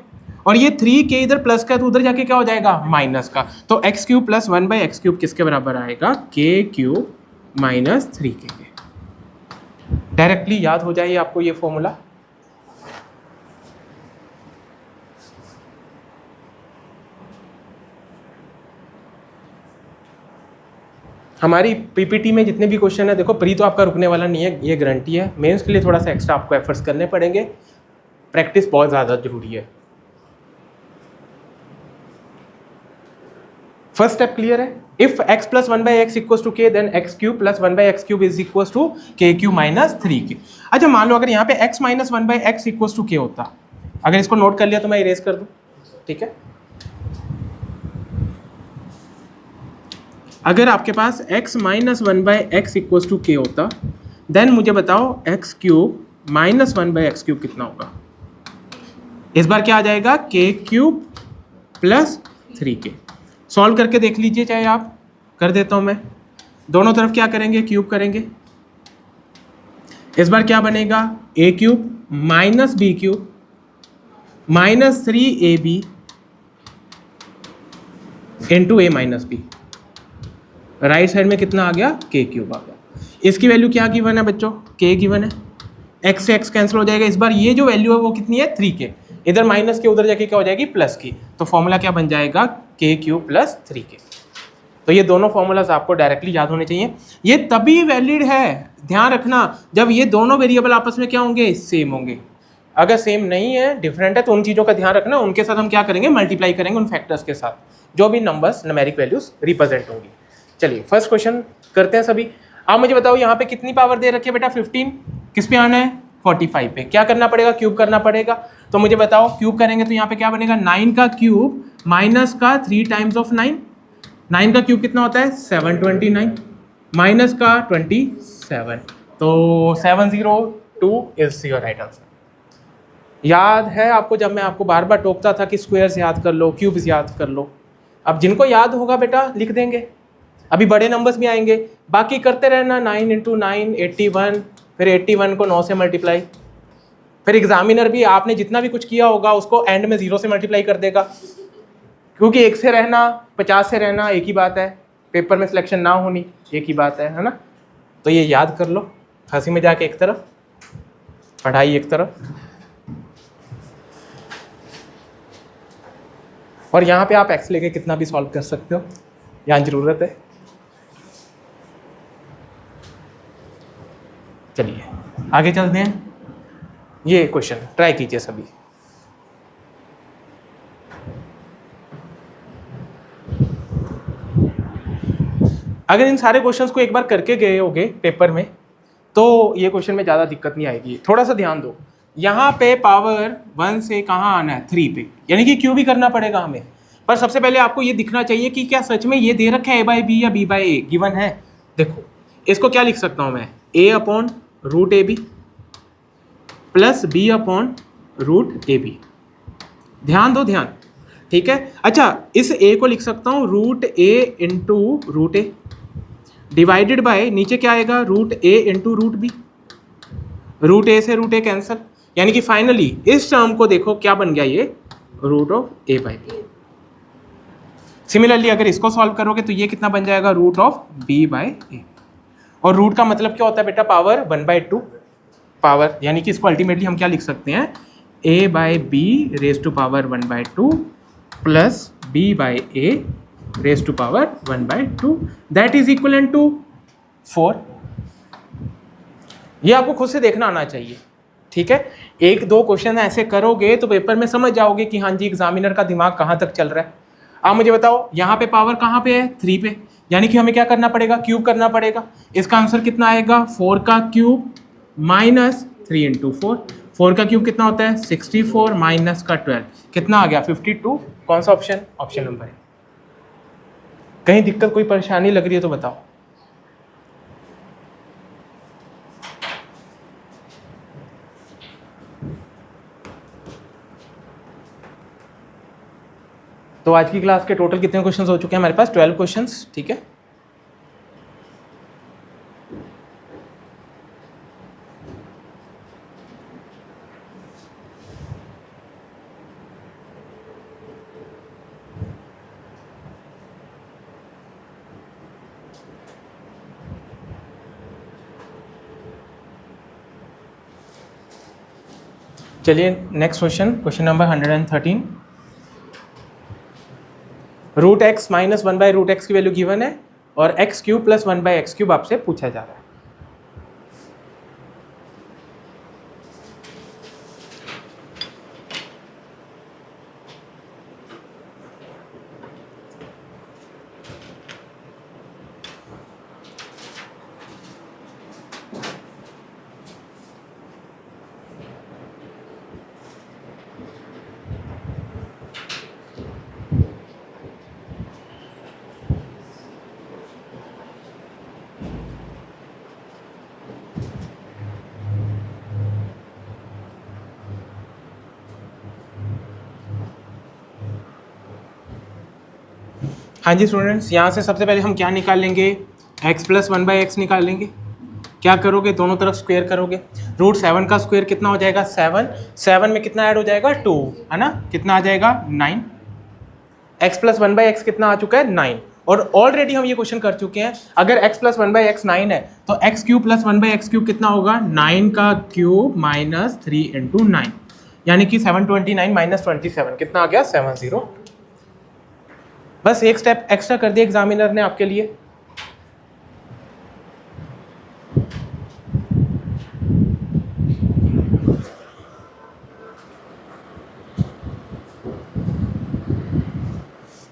और ये 3k इधर प्लस का, तो उधर जाके क्या हो जाएगा, माइनस का। तो x cube plus 1/x cube किसके बराबर आएगा, k क्यूब माइनस 3k के। डायरेक्टली याद हो जाए आपको ये फॉर्मूला। हमारी पीपीटी में जितने भी क्वेश्चन है, देखो प्री तो आपका रुकने वाला नहीं है, ये गारंटी है। मेंस के लिए थोड़ा सा एक्स्ट्रा आपको एफर्ट्स करने पड़ेंगे, प्रैक्टिस बहुत ज़्यादा जरूरी है। फर्स्ट स्टेप क्लियर है? If x plus one by x equal to k then x cube plus one by x cube is equal to k cube minus three k. अच्छा मान लो अगर यहाँ पे x minus one by x equal to के होता, अगर इसको नोट कर लिया तो मैं इरेज कर दूं, ठीक है। अगर आपके पास x minus one by x equal to के होता, देन मुझे बताओ x cube minus one by x cube कितना होगा। इस बार क्या आ जाएगा, K cube plus three K. Solve करके देख लीजिए, चाहे आप, कर देता हूं मैं। दोनों तरफ क्या करेंगे, क्यूब करेंगे। इस बार क्या बनेगा, a cube minus b cube minus three a b into a minus b. Right side में कितना आ गया, के क्यूब आ गया। इसकी वैल्यू क्या गिवन है बच्चों, के गिवन है। एक्स से एक्स कैंसिल हो जाएगा। इस बार ये जो वैल्यू है वो कितनी है, थ्री के। इधर माइनस के उधर जाके क्या हो जाएगी, प्लस की। तो फॉर्मूला क्या बन जाएगा, के क्यूब प्लस थ्री के। तो ये दोनों फॉर्मूलाज आपको डायरेक्टली याद होने चाहिए। ये तभी वैलिड है, ध्यान रखना, जब ये दोनों वेरिएबल आपस में क्या होंगे, सेम होंगे। अगर सेम नहीं है, डिफरेंट है, तो उन चीज़ों का ध्यान रखना। उनके साथ हम क्या करेंगे, मल्टीप्लाई करेंगे उन फैक्टर्स के साथ जो भी नंबर्स न्यूमेरिक वैल्यूज रिप्रेजेंट होंगी। चलिए फर्स्ट क्वेश्चन करते हैं सभी। आप मुझे बताओ यहाँ पे कितनी पावर दे रखी है बेटा, 15। किस पे आना है, 45 पे। क्या करना पड़ेगा, क्यूब करना पड़ेगा। तो मुझे बताओ क्यूब करेंगे तो यहाँ पे क्या बनेगा, 9 का क्यूब माइनस का 3 टाइम्स ऑफ 9। 9 का क्यूब कितना होता है, 729 माइनस का 27, तो 702 इज योर राइट आंसर। याद है आपको, जब मैं आपको बार बार टोकता था कि स्क्वायर्स याद कर लो, क्यूब्स याद कर लो। अब जिनको याद होगा बेटा लिख देंगे, अभी बड़े नंबर्स भी आएंगे, बाकी करते रहना। 9 इंटू 9 81, फिर 81 को 9 से मल्टीप्लाई। फिर एग्जामिनर भी आपने जितना भी कुछ किया होगा उसको एंड में 0 से मल्टीप्लाई कर देगा, क्योंकि 1 से रहना 50 से रहना एक ही बात है, पेपर में सिलेक्शन ना होनी एक ही बात है ना। तो ये याद कर लो, हंसी मजाक एक तरफ, पढ़ाई एक तरफ। और यहाँ पे आप एक्स लेके कितना भी सॉल्व कर सकते हो, यहाँ जरूरत है। चलिए आगे चलते हैं। ये क्वेश्चन ट्राई कीजिए सभी। अगर इन सारे क्वेश्चंस को एक बार करके गए होगे पेपर में तो ये क्वेश्चन में ज़्यादा दिक्कत नहीं आएगी। थोड़ा सा ध्यान दो, यहाँ पे पावर 1 से कहाँ आना है, 3 पे, यानी कि क्यू भी करना पड़ेगा हमें। पर सबसे पहले आपको ये दिखना चाहिए कि क्या सच में ये दे रखा है a बाई बी या b बाई ए, गिवन है। देखो इसको क्या लिख सकता हूँ मैं, a upon root A B plus B upon root A B. ध्यान दो ध्यान, ठीक है। अच्छा इस a को लिख सकता हूँ root A into root A divided by, नीचे क्या आएगा, root A into root B. Root A से रूट ए कैंसल, यानी कि फाइनली इस टर्म को देखो क्या बन गया, ये root of A by B. Similarly अगर इसको सॉल्व करोगे तो ये कितना बन जाएगा, root of B by A. और रूट का मतलब क्या होता है बेटा, पावर 1/2 पावर, यानी कि इसको अल्टीमेटली हम क्या लिख सकते हैं, a by B raise to power 1/2 plus b by A raise to power 1/2, that is equal to 4। ये आपको खुद से देखना आना चाहिए, ठीक है। एक दो क्वेश्चन ऐसे करोगे तो पेपर में समझ जाओगे कि हाँ जी एग्जामिनर का दिमाग कहाँ तक चल रहा है। आप मुझे बताओ यहाँ पे पावर कहाँ पे है, 3 पे, यानी कि हमें क्या करना पड़ेगा, क्यूब करना पड़ेगा। इसका आंसर कितना आएगा, 4 का क्यूब माइनस 3 इंटू 4। 4 का क्यूब कितना होता है, 64 माइनस का 12 कितना आ गया, 52। कौन सा ऑप्शन, ऑप्शन नंबर है। कहीं दिक्कत कोई परेशानी लग रही है तो बताओ। तो आज की क्लास के टोटल कितने क्वेश्चंस हो चुके हैं हमारे पास, 12 क्वेश्चंस, ठीक है। चलिए next question, question number 113। Root x minus 1/√x की वैल्यू गिवन है और एक्स क्यूब प्लस 1/x³ आपसे पूछा जा रहा है। हाँ जी स्टूडेंट्स, यहाँ से सबसे पहले हम क्या निकाल लेंगे, x प्लस 1/x निकाल लेंगे। क्या करोगे, दोनों तरफ स्क्वायर करोगे। रूट 7 का स्क्वायर कितना हो जाएगा 7, 7 में कितना ऐड हो जाएगा 2, है ना, कितना आ जाएगा 9। x प्लस 1/x कितना आ चुका है 9। और ऑलरेडी हम ये क्वेश्चन कर चुके हैं, अगर x प्लस 1/x 9 है तो x cube plus 1/x cube कितना होगा 9 का क्यूब माइनस 3 इंटू 9, यानी कि 729 माइनस 27 कितना आ गया 70। बस एक स्टेप एक्स्ट्रा कर दिया एग्जामिनर ने आपके लिए।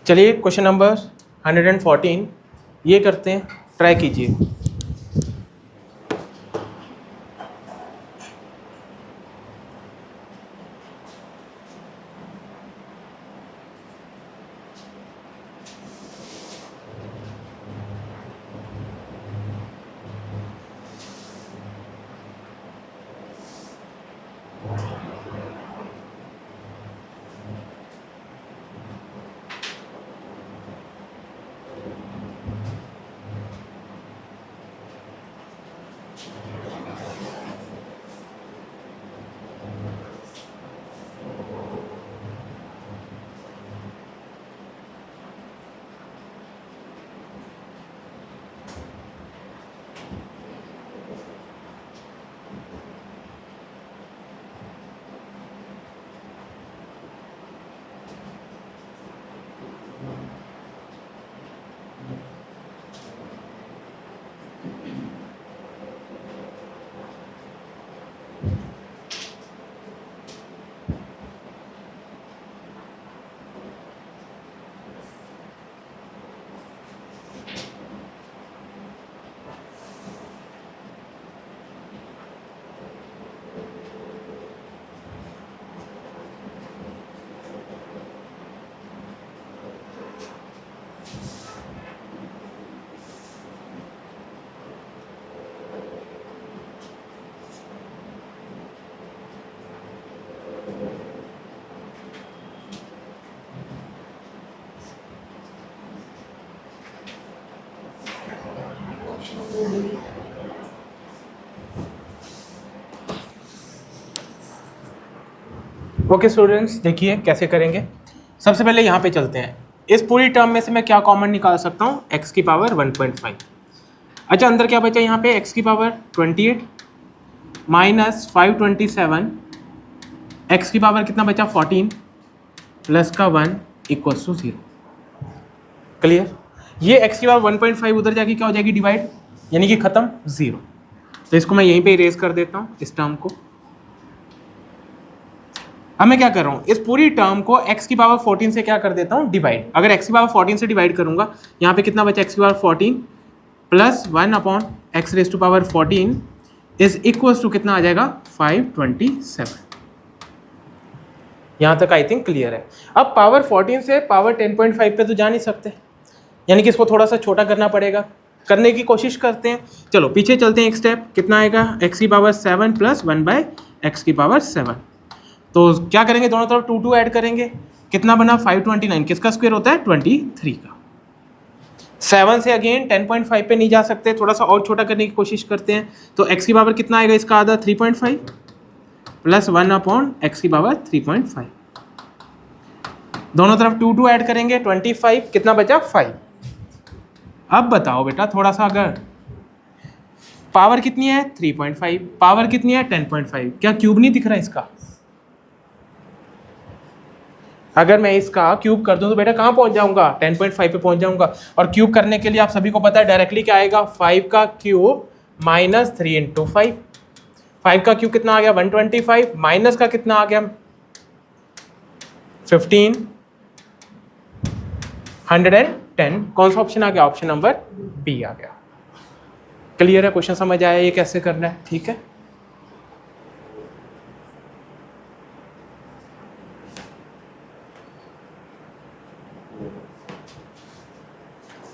चलिए क्वेश्चन नंबर 114 ये करते हैं, ट्राई कीजिए। ओके स्टूडेंट्स, देखिए कैसे करेंगे। सबसे पहले यहाँ पे चलते हैं। इस पूरी टर्म में से मैं क्या कॉमन निकाल सकता हूँ, x की पावर 1.5। अच्छा, अंदर क्या बचा यहाँ पे, x की पावर 28 माइनस 527, x की पावर कितना बचा 14 प्लस का 1 इक्वल्स टू 0। क्लियर। ये x की पावर 1.5 उधर जाके क्या हो जाएगी डिवाइड, यानी कि खत्म 0। तो इसको मैं यहीं पे इरेज कर देता हूँ इस टर्म को। अब मैं क्या कर रहा हूँ, इस पूरी टर्म को x की पावर 14 से क्या कर देता हूँ डिवाइड। अगर x की पावर 14 से डिवाइड करूंगा, यहाँ पे कितना बचा x की power 14 plus 1 upon x raise to power 14 is equals to कितना आ जाएगा 527। यहाँ तक आई थिंक क्लियर है। अब पावर 14 से पावर 10.5 पे तो जा नहीं सकते, यानी कि इसको थोड़ा सा छोटा करना पड़ेगा। करने की कोशिश करते हैं। चलो पीछे चलते हैं एक स्टेप। कितना आएगा, x की पावर 7 प्लस 1/x की पावर 7। तो क्या करेंगे, दोनों तरफ 2 ऐड करेंगे। कितना बना 529, किसका स्क्वायर होता है 23 का। 7 से अगेन 10.5 पे नहीं जा सकते, थोड़ा सा और छोटा करने की कोशिश करते हैं। तो x की पावर कितना आएगा, इसका आधा 3.5 प्लस 1 अपॉन x की पावर 3.5। दोनों तरफ 2 ऐड करेंगे, 25 कितना बचा 5। अब बताओ बेटा, थोड़ा सा अगर पावर कितनी है 3.5, पावर कितनी है 10.5, क्या क्यूब नहीं दिख रहा इसका। अगर मैं इसका क्यूब कर दूं तो बेटा कहाँ पहुंच जाऊंगा 10.5 पे पहुंच जाऊंगा। और क्यूब करने के लिए आप सभी को पता है डायरेक्टली क्या आएगा, 5 का क्यूब माइनस 3 इंटू 5। 5 का क्यूब कितना आ गया 125, माइनस का कितना आ गया 15, 110। कौन सा ऑप्शन आ गया, ऑप्शन नंबर बी आ गया। क्लियर है, क्वेश्चन समझ आया ये कैसे करना है, ठीक है।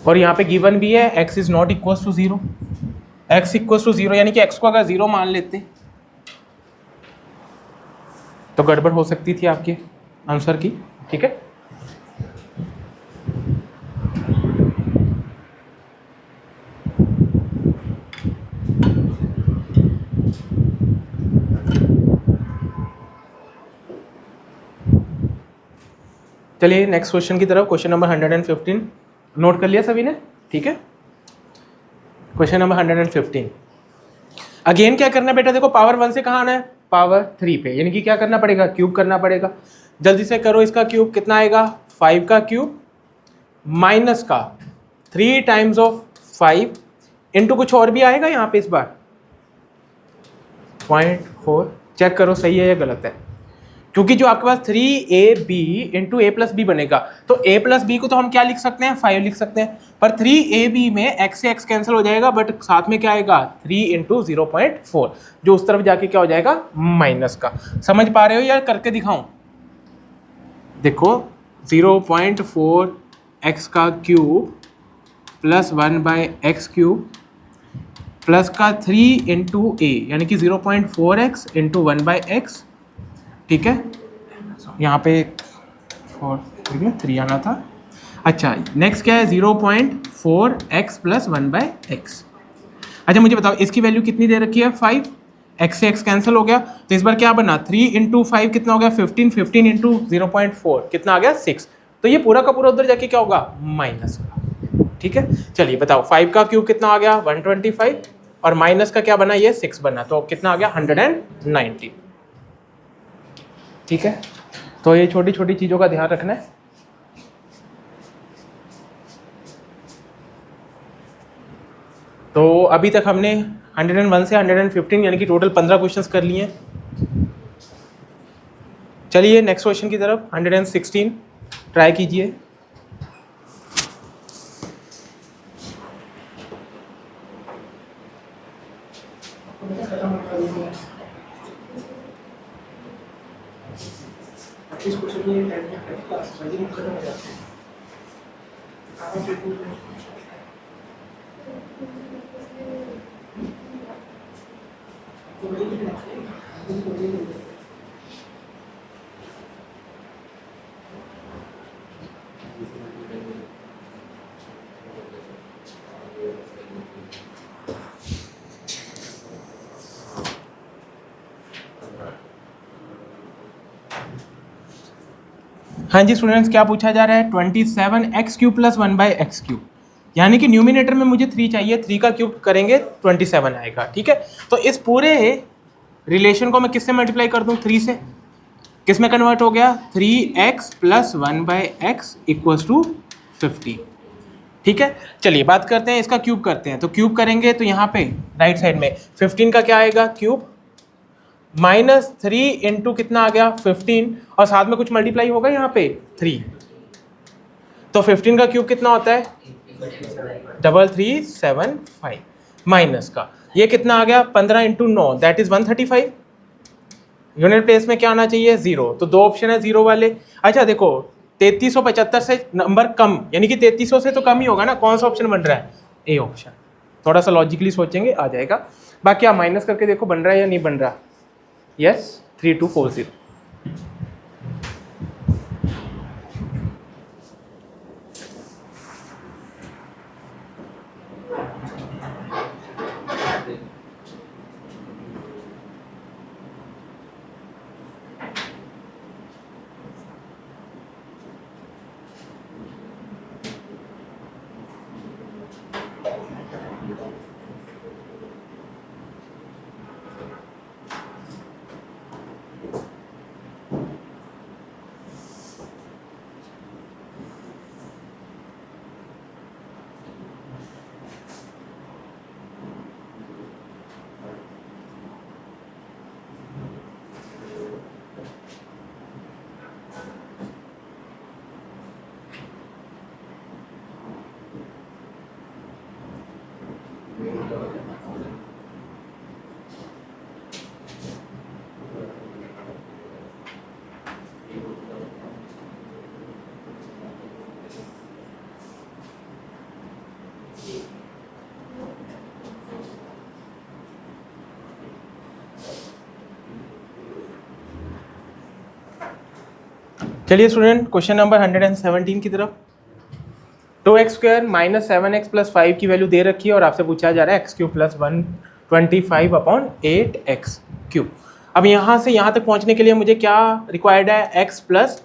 और यहाँ पे गिवन भी है x is not equal to 0, x equal to 0, यानी कि x को अगर 0 मान लेते तो गड़बड़ हो सकती थी आपके आंसर की, ठीक है। चलिए नेक्स्ट क्वेश्चन की तरफ, क्वेश्चन नंबर 115 नोट कर लिया सभी ने, ठीक है। क्वेश्चन नंबर 115 अगेन क्या करना है बेटा, देखो पावर 1 से कहाँ आना है, पावर 3 पे, यानी कि क्या करना पड़ेगा, क्यूब करना पड़ेगा। जल्दी से करो, इसका क्यूब कितना आएगा, 5 का क्यूब माइनस का 3 टाइम्स ऑफ 5 इंटू कुछ और भी आएगा यहाँ पे इस बार 0.4, चेक करो सही है या गलत है, क्योंकि जो आपके पास 3ab इंटू ए प्लस बी बनेगा, तो a प्लस बी को तो हम क्या लिख सकते हैं, 5 लिख सकते हैं, पर 3ab में x से x कैंसिल हो जाएगा, बट साथ में क्या आएगा 3 इंटू 0.4, जो उस तरफ जाके क्या हो जाएगा माइनस का। समझ पा रहे हो या करके दिखाऊं, देखो 0.4 x का cube plus 1/x cube plus का 3 इंटू ए, यानी कि 0.4x इंटू 1/x, ठीक है, यहाँ पे 3 आना था। अच्छा नेक्स्ट क्या है, 0.4x प्लस 1/x। अच्छा मुझे बताओ इसकी वैल्यू कितनी दे रखी है, 5, x से x कैंसिल हो गया, तो इस बार क्या बना, 3 इंटू 5 कितना हो गया 15, 15 इंटू 0.4 कितना आ गया 6, तो ये पूरा का पूरा उधर जाके क्या होगा माइनस का, ठीक है। चलिए बताओ 5 का क्यूब कितना आ गया 125, और माइनस का क्या बना, ये 6 बना, तो कितना आ गया 190, ठीक है। तो ये छोटी छोटी चीज़ों का ध्यान रखना है। तो अभी तक हमने 101 से 115 यानी कि टोटल 15 क्वेश्चंस कर लिए हैं। चलिए नेक्स्ट क्वेश्चन की तरफ, 116 ट्राई कीजिए। हाँ जी स्टूडेंट्स, क्या पूछा जा रहा है, 27x cube plus 1/x cube, यानी कि न्यूमिनेटर में मुझे 3 चाहिए, 3 का क्यूब करेंगे 27 आएगा, ठीक है। तो इस पूरे रिलेशन को मैं किससे मल्टीप्लाई कर दूं, 3 से, किस में कन्वर्ट हो गया, 3x plus 1/x equals to 50, ठीक है। चलिए बात करते हैं इसका क्यूब करते हैं, तो क्यूब करेंगे तो यहाँ पे राइट साइड में 15 का क्या आएगा क्यूब माइनस 3 इंटू कितना आ गया 15, और साथ में कुछ मल्टीप्लाई होगा यहाँ पे 3, तो 15 का क्यूब कितना होता है 3375, माइनस का ये कितना आ गया 15 into 9 that is 135, unit place में क्या आना चाहिए 0, तो 2 ऑप्शन है 0 वाले। अच्छा देखो 3375 से नंबर कम, यानी कि 3300 से तो कम ही होगा ना, कौन सा ऑप्शन बन रहा है, ए ऑप्शन, थोड़ा सा लॉजिकली सोचेंगे आ जाएगा। बाकी आप माइनस करके देखो बन रहा है या नहीं बन रहा, यस 3240। चलिए स्टूडेंट क्वेश्चन नंबर 117 की तरफ, 2x square minus 7x plus 5 की वैल्यू दे रखी है और आपसे पूछा जा रहा है x cube plus 125/8x cube. अब यहाँ से यहाँ तक पहुँचने के लिए मुझे क्या रिक्वायर्ड है, x प्लस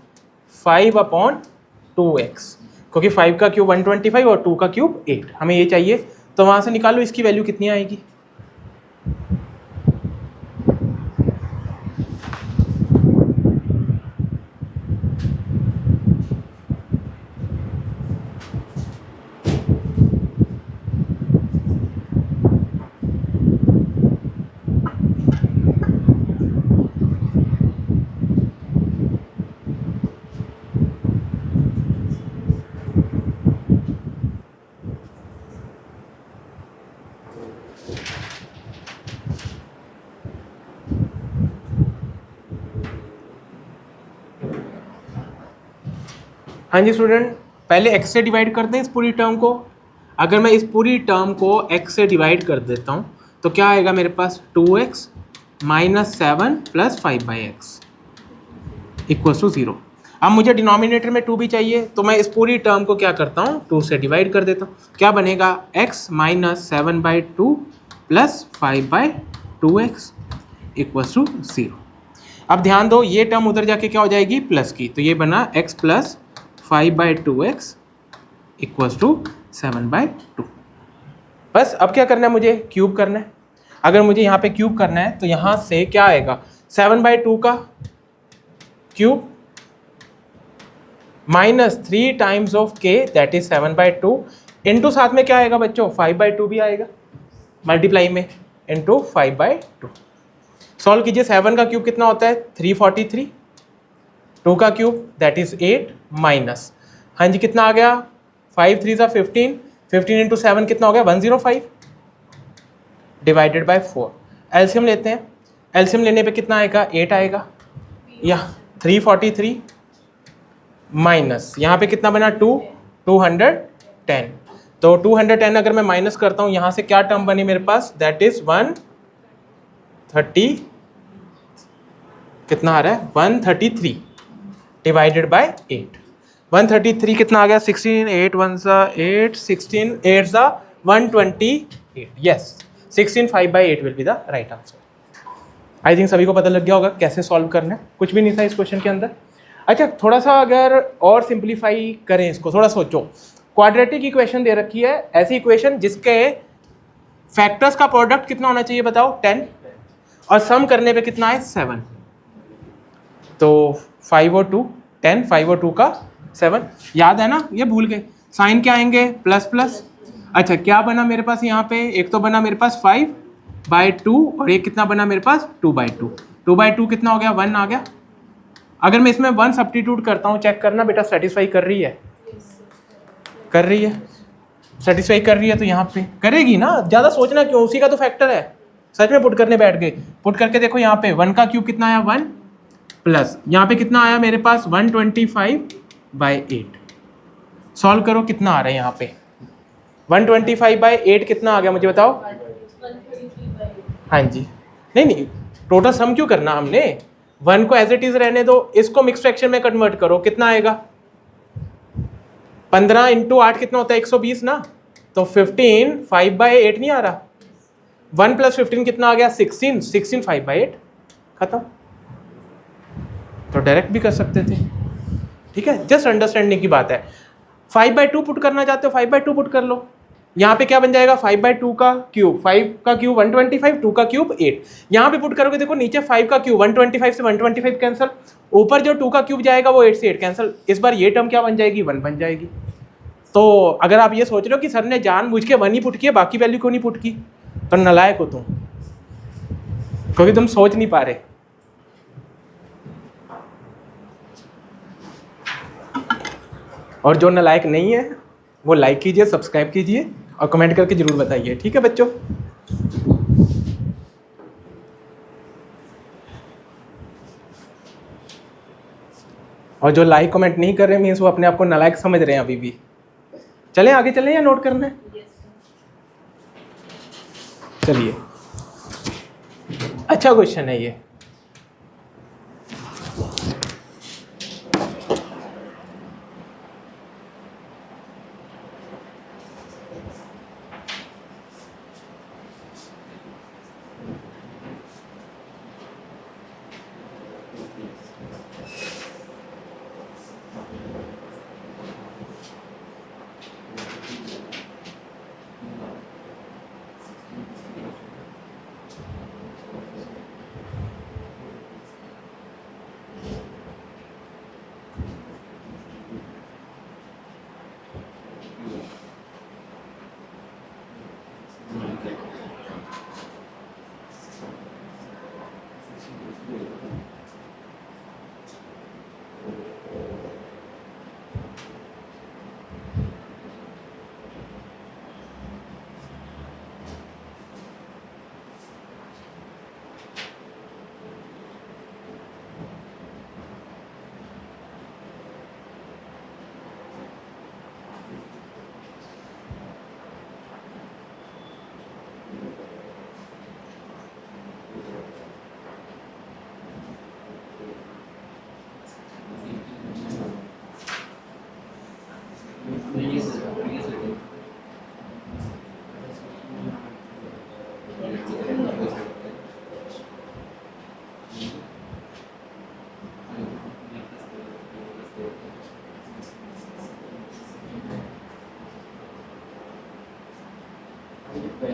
5/2x, क्योंकि 5 का क्यूब 125 और 2 का क्यूब 8, हमें ये चाहिए। तो वहाँ से निकालो इसकी वैल्यू कितनी आएगी। हाँ जी स्टूडेंट, पहले x से डिवाइड करते हैं इस पूरी टर्म को। अगर मैं इस पूरी टर्म को x से डिवाइड कर देता हूँ तो क्या आएगा मेरे पास, 2x minus 7 plus 5/x equals to 0। अब मुझे डिनोमिनेटर में 2 भी चाहिए, तो मैं इस पूरी टर्म को क्या करता हूँ, 2 से डिवाइड कर देता हूँ। क्या बनेगा, x minus 7/2 plus 5/2x equals to 0। अब ध्यान दो, ये टर्म उधर जाके क्या हो जाएगी, प्लस की, तो ये बना x plus 5/2x equals to 7/2। बस अब क्या करना है, मुझे क्यूब करना है। अगर मुझे यहाँ पे क्यूब करना है तो यहाँ से क्या आएगा, 7/2 का cube minus 3 times of k that is 7/2 into साथ में क्या आएगा बच्चों, 5/2 भी आएगा मल्टीप्लाई में, इंटू 5/2। सॉल्व कीजिए, 7 का क्यूब कितना होता है, 343, 2 का क्यूब दैट इज 8 माइनस, हाँ जी कितना आ गया, 5 3 15, 15 इंटू 7 कितना हो गया, 105 डिवाइडेड बाय 4। एलसीएम लेते हैं, एलसीएम लेने पे कितना आएगा, 8 आएगा, या 343 माइनस यहाँ पे कितना बना, 210। तो 210 अगर मैं माइनस करता हूँ यहाँ से क्या टर्म बनी मेरे पास, दैट इज 130, कितना आ रहा है, 133 डिवाइडेड बाय 8। 133 कितना आ गया, 16 8 1 8 16 8 128, yes 16 5/8 will be the right answer. I think सभी को पता लग गया होगा कैसे सॉल्व करना है, कुछ भी नहीं था इस क्वेश्चन के अंदर। अच्छा, थोड़ा सा अगर और सिंप्लीफाई करें इसको, थोड़ा सोचो, क्वाड्रेटिक इक्वेशन दे रखी है, ऐसी इक्वेशन जिसके फैक्टर्स का प्रोडक्ट कितना होना चाहिए बताओ, 10, और सम करने पे कितना है, 7। तो 5 और 2 10, 5 और 2 का 7, याद है ना, ये भूल गए, साइन क्या आएंगे, प्लस प्लस। अच्छा क्या बना मेरे पास यहाँ पे, एक तो बना मेरे पास 5/2 और एक कितना बना मेरे पास, 2/2। 2/2 कितना हो गया, 1 आ गया। अगर मैं इसमें 1 सब्स्टिट्यूट करता हूँ, चेक करना बेटा सेटिस्फाई कर रही है, कर रही है, सेटिस्फाई कर रही है, तो यहाँ पे करेगी ना, ज़्यादा सोचना क्यों, उसी का तो फैक्टर है। सच में पुट करने बैठ गए, पुट करके देखो यहाँ पे 1 का क्यूब कितना आया, 1 प्लस यहाँ पे कितना आया मेरे पास, 125/8। सॉल्व करो कितना आ रहा है यहाँ पे, 125/8 कितना आ गया मुझे बताओ। हाँ जी, नहीं टोटल सम क्यों करना हमने, 1 को एज इट इज रहने दो, इसको मिक्स फ्रैक्शन में कन्वर्ट करो, कितना आएगा, 15 इंटू 8 कितना होता है, 120 ना, तो 15 5/8 नहीं आ रहा, 1 प्लस 15 कितना आ गया, 16, 16 5/8 खत्म। तो डायरेक्ट भी कर सकते थे, ठीक है, जस्ट अंडरस्टैंडिंग की बात है। 5/2 पुट करना चाहते हो, 5/2 पुट कर लो, यहाँ पे क्या बन जाएगा, 5/2 का क्यूब, 5 का क्यूब 125, 2 का क्यूब 8, यहाँ पे पुट करोगे देखो नीचे 5 का क्यूब 125 से 125 कैंसिल, ऊपर जो 2 का क्यूब जाएगा वो 8 से 8 कैंसिल, इस बार ये टर्म क्या बन जाएगी, 1 बन जाएगी। तो अगर आप ये सोच रहे हो कि सर ने जानबूझ के 1 ही पुट किया, बाकी वैल्यू क्यों नहीं पुट की, तो नालायक हो तुम, क्योंकि तुम सोच नहीं पा रहे। और जो नालायक नहीं है वो लाइक कीजिए, सब्सक्राइब कीजिए और कमेंट करके जरूर बताइए, ठीक है बच्चों। और जो लाइक कमेंट नहीं कर रहे मीन्स वो अपने आप को नालायक समझ रहे हैं अभी भी। चलें आगे चलें या नोट करना है, चलिए, अच्छा क्वेश्चन है ये। हाँ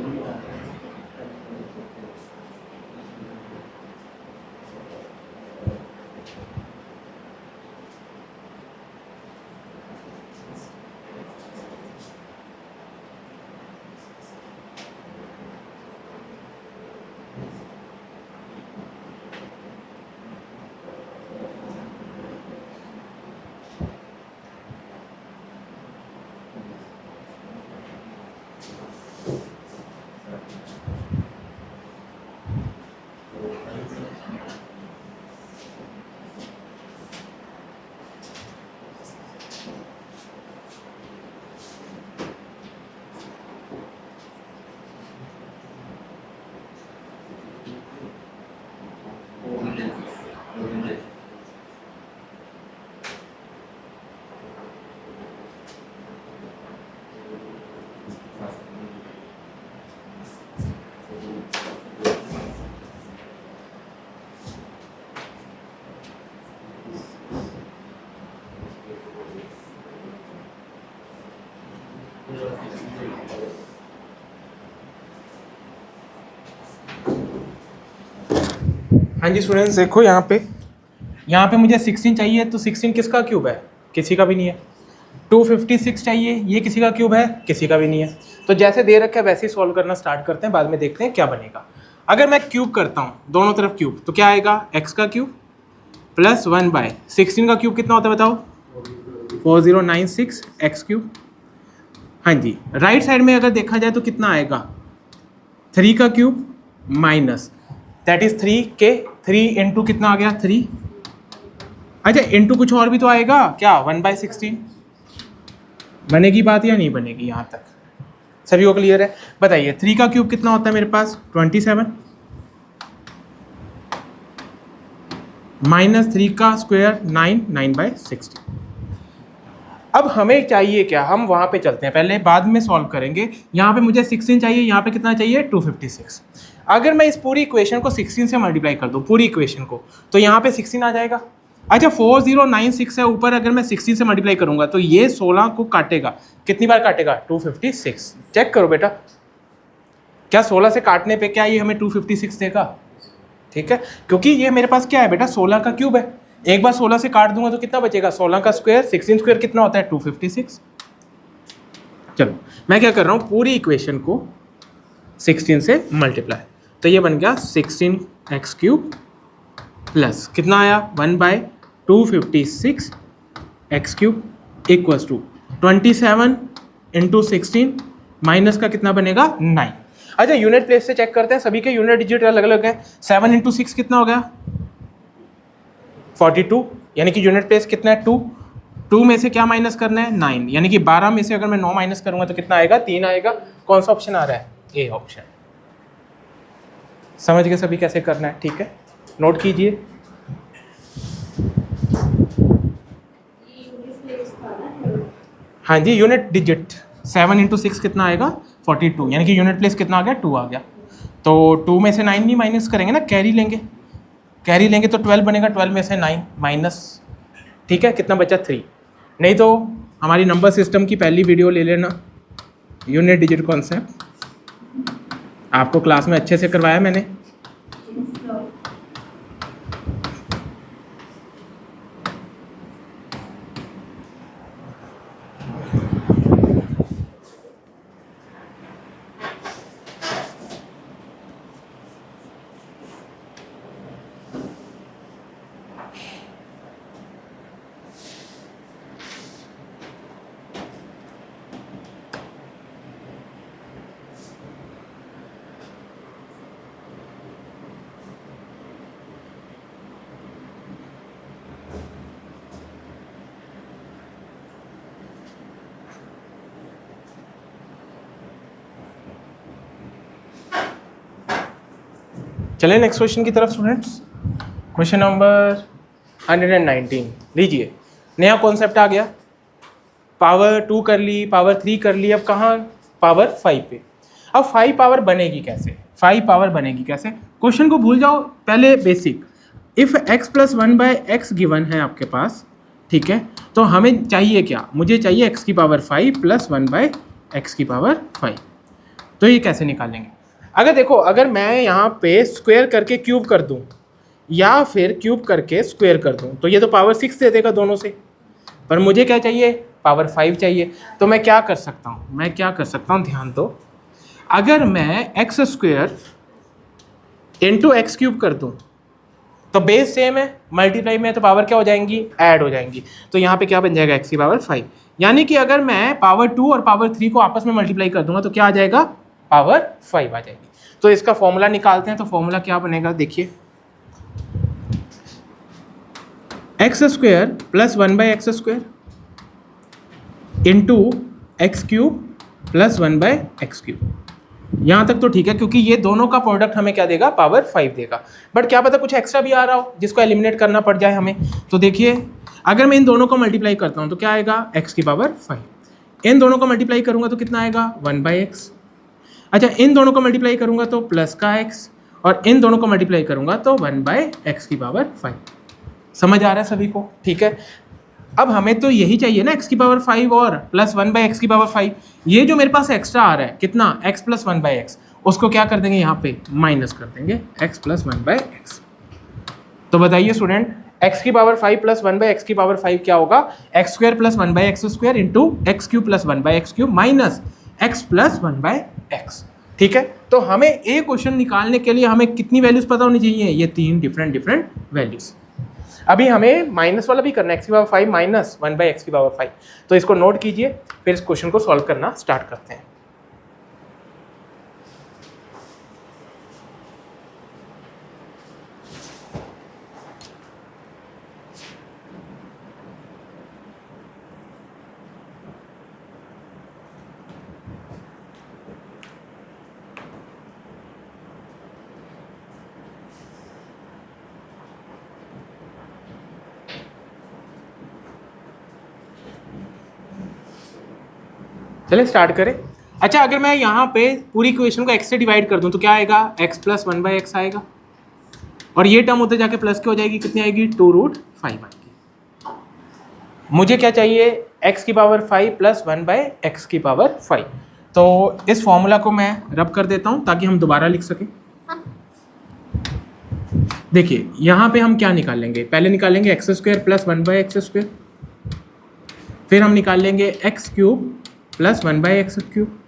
जी स्टूडेंट्स, देखो यहाँ पे मुझे 16 चाहिए, तो 16 किसका क्यूब है? किसी का भी नहीं है। 256 चाहिए, ये किसी का क्यूब है? किसी का भी नहीं है। तो जैसे दे रखा है वैसे ही सॉल्व करना स्टार्ट करते हैं, बाद में देखते हैं क्या बनेगा। अगर मैं क्यूब करता हूँ दोनों तरफ क्यूब, तो क्या आएगा? x का क्यूब प्लस 1/16 का क्यूब कितना होता है बताओ? 4096 x क्यूब। हाँ जी, राइट साइड में अगर देखा जाए तो कितना आएगा? 3 का क्यूब माइनस दैट इज 3 के 3 इंटू कितना आ गया? 3। अच्छा, इंटू कुछ और भी तो आएगा क्या? 1/16 बनेगी बात या नहीं बनेगी? यहाँ तक सभी को क्लियर है? बताइए 3 का क्यूब कितना होता है मेरे पास? 27 माइनस 3 का स्क्वायर 9/16। अब हमें चाहिए क्या? हम वहाँ पे चलते हैं, पहले बाद में सॉल्व करेंगे। यहाँ पे मुझे 16 चाहिए, यहाँ पे कितना चाहिए? 256। अगर मैं इस पूरी इक्वेशन को 16 से मल्टीप्लाई कर दूँ, पूरी इक्वेशन को, तो यहाँ पे 16 आ जाएगा। अच्छा, 4096 है ऊपर, अगर मैं 16 से मल्टीप्लाई करूँगा तो ये 16 को काटेगा। कितनी बार काटेगा? 256। चेक करो बेटा, क्या 16 से काटने पे क्या ये हमें 256 देगा? ठीक है, क्योंकि ये मेरे पास क्या है बेटा? 16 का क्यूब है। एक बार 16 से काट दूंगा तो कितना बचेगा? 16 का स्क्वायर, 16 स्क्वायर कितना होता है? 256। चलो मैं क्या कर रहा हूँ, पूरी इक्वेशन को 16 से मल्टीप्लाई, तो ये बन गया 16x क्यूब प्लस कितना आया? 1/256 x cube equals to 27 into 16 minus का कितना बनेगा? 9। अच्छा, यूनिट प्लेस से चेक करते हैं, सभी के यूनिट डिजिट अलग अलग है। 7 इंटू 6 कितना हो गया? 42, यानी कि यूनिट प्लेस कितना है? 2। 2 में से क्या माइनस करना है? 9, यानी कि 12 में से अगर मैं 9 माइनस करूंगा तो कितना आएगा? 3 आएगा। कौन सा ऑप्शन आ रहा है? A option. समझ गए सभी कैसे करना है? ठीक है, नोट कीजिए। हाँ जी, यूनिट डिजिट 7 इंटू 6 कितना आएगा? 42, यानी कि यूनिट प्लेस कितना आ गया? 2 आ गया। तो 2 में से 9 नहीं माइनस करेंगे ना, कैरी लेंगे। कैरी लेंगे तो 12 बनेगा, 12 में से 9 माइनस, ठीक है, कितना बचा? 3। नहीं तो हमारी नंबर सिस्टम की पहली वीडियो ले लेना, यूनिट डिजिट कॉन्सेप्ट, आपको क्लास में अच्छे से करवाया मैंने। चलें नेक्स्ट क्वेश्चन की तरफ स्टूडेंट्स। क्वेश्चन नंबर 119 लीजिए। नया कॉन्सेप्ट आ गया, पावर 2 कर ली, पावर 3 कर ली, अब कहाँ? पावर 5 पे। अब 5 पावर बनेगी कैसे? 5 पावर बनेगी कैसे? क्वेश्चन को भूल जाओ, पहले basic. If x plus 1/x given है आपके पास, ठीक है, तो हमें चाहिए क्या? मुझे चाहिए x की पावर 5 प्लस 1/x की पावर 5। तो ये कैसे निकालेंगे? अगर देखो, अगर मैं यहाँ पे स्क्वायर करके क्यूब कर दूँ या फिर क्यूब करके स्क्वायर कर दूँ तो ये तो पावर 6 दे देगा दोनों से, पर मुझे क्या चाहिए? पावर 5 चाहिए। तो मैं क्या कर सकता हूँ? ध्यान दो, अगर मैं x square into x cube कर दूँ तो बेस सेम है, मल्टीप्लाई में तो पावर क्या हो जाएंगी? ऐड हो जाएंगी। तो यहाँ पे क्या बन जाएगा? एक्स की पावर 5। यानी कि अगर मैं पावर 2 और पावर 3 को आपस में मल्टीप्लाई कर दूंगा तो क्या आ जाएगा? पावर 5 आ जाएगी। तो इसका फॉर्मूला निकालते हैं। तो फॉर्मूला क्या बनेगा? देखिए, x square plus 1/x square into x cube plus 1/x cube. यहाँ तक तो ठीक है, क्योंकि ये दोनों का प्रोडक्ट हमें क्या देगा? पावर 5 देगा। बट क्या पता कुछ एक्स्ट्रा भी आ रहा हो जिसको एलिमिनेट करना पड़ जाए हमें। तो देखिए, अगर मैं इन दोनों को मल्टीप्लाई करता हूँ तो क्या आएगा? x की पावर 5। इन दोनों को मल्टीप्लाई करूँगा तो कितना आएगा? 1/x। अच्छा, इन दोनों को मल्टीप्लाई करूँगा तो प्लस का x, और इन दोनों को मल्टीप्लाई करूँगा तो 1/x की पावर 5। समझ आ रहा है सभी को? ठीक है। अब हमें तो यही चाहिए ना, x की पावर 5 और प्लस 1/x की पावर 5। ये जो मेरे पास एक्स्ट्रा आ रहा है कितना? x प्लस 1/x, उसको क्या कर देंगे? यहाँ पे माइनस कर देंगे x प्लस 1/x। तो बताइए स्टूडेंट, x की पावर 5 प्लस 1/x की पावर 5 क्या होगा? x square plus 1/x square into x cube plus 1/x cube minus x plus 1/x। ठीक है। तो हमें ए क्वेश्चन निकालने के लिए हमें कितनी वैल्यूज पता होनी चाहिए? ये 3 डिफरेंट वैल्यूज। अभी हमें माइनस वाला भी करना है, x की पावर 5 माइनस 1/x की पावर 5। तो इसको नोट कीजिए, फिर इस क्वेश्चन को सॉल्व करना स्टार्ट करते हैं। चलिए स्टार्ट करें। अच्छा, अगर मैं यहाँ पे पूरी इक्वेशन को x से डिवाइड कर दूँ तो क्या आएगा? x प्लस 1/x आएगा, और ये टर्म होते जाके प्लस की हो जाएगी, कितनी आएगी? 2√5 आएगी। मुझे क्या चाहिए? x की पावर 5 प्लस 1/x की पावर 5। तो इस फॉर्मूला को मैं रब कर देता हूँ ताकि हम दोबारा लिख सकें। देखिए, यहाँ पे हम क्या निकालेंगे? पहले निकालेंगे x square plus 1/x square, फिर हम निकालेंगे x cube plus 1/x cube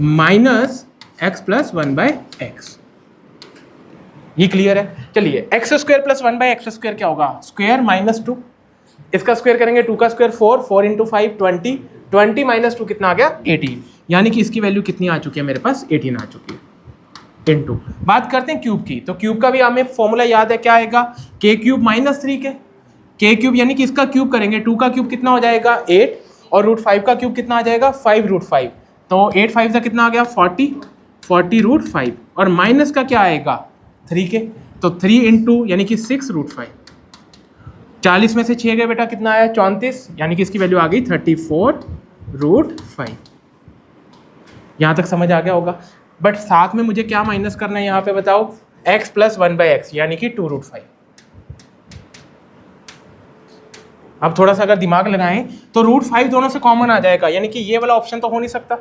minus x plus 1/x। ये क्लियर है? चलिए, x square plus 1/x square क्या होगा? स्क्वायर माइनस 2, इसका स्क्वायर करेंगे 2 का स्क्वायर 4, 4 इंटू 5 20, 20 माइनस 2 कितना आ गया? 18। यानी कि इसकी वैल्यू कितनी आ चुकी है मेरे पास? 18 आ चुकी है। इंटू, बात करते हैं क्यूब की। तो क्यूब का भी हमें फॉर्मूला याद है, क्या आएगा? k cube minus 3k। k cube यानी कि इसका क्यूब करेंगे, 2 का क्यूब कितना हो जाएगा? 8, और √5 का क्यूब कितना आ जाएगा? 5√5। तो 8 5 का कितना आ गया? 40√5, और माइनस का क्या आएगा? 3k। तो 3 इंटू यानी कि 6√5। 40 में से 6 गए बेटा, कितना आया? 34, यानी कि इसकी वैल्यू आ गई 34√5। यहाँ तक समझ आ गया होगा। बट साथ में मुझे क्या माइनस करना है यहाँ पे बताओ? x प्लस 1/x यानी कि 2√5। अब थोड़ा सा अगर दिमाग लगाएं तो √5 दोनों से कॉमन आ जाएगा, यानी कि ये वाला ऑप्शन तो हो नहीं सकता।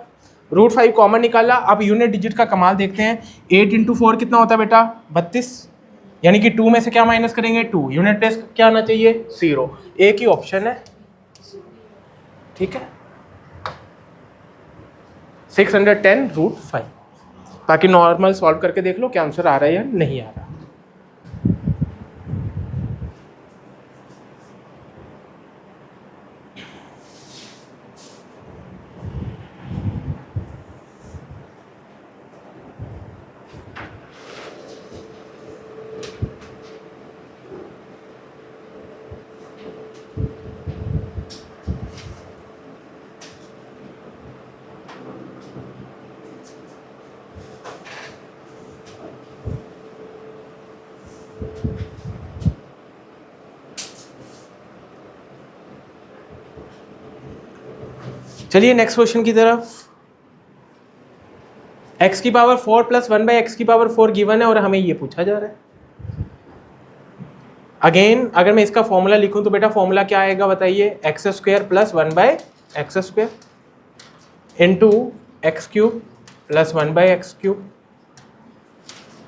√5 कॉमन निकाला। अब यूनिट डिजिट का कमाल देखते हैं। 8 इंटू 4 कितना होता है बेटा? 32, यानी कि 2 में से क्या माइनस करेंगे? 2। यूनिट प्लेस क्या आना चाहिए? 0। एक ही ऑप्शन है, ठीक है, 610√5। ताकि नॉर्मल सॉल्व करके देख लो क्या आंसर आ रहा है या नहीं आ रहा। चलिए नेक्स्ट क्वेश्चन की तरफ। x की पावर 4 प्लस 1/x की पावर 4 गिवन है और हमें ये पूछा जा रहा है। अगेन अगर मैं इसका फॉर्मूला लिखूं तो बेटा फॉर्मूला क्या आएगा बताइए? X square plus 1/x square into x cube plus 1/x³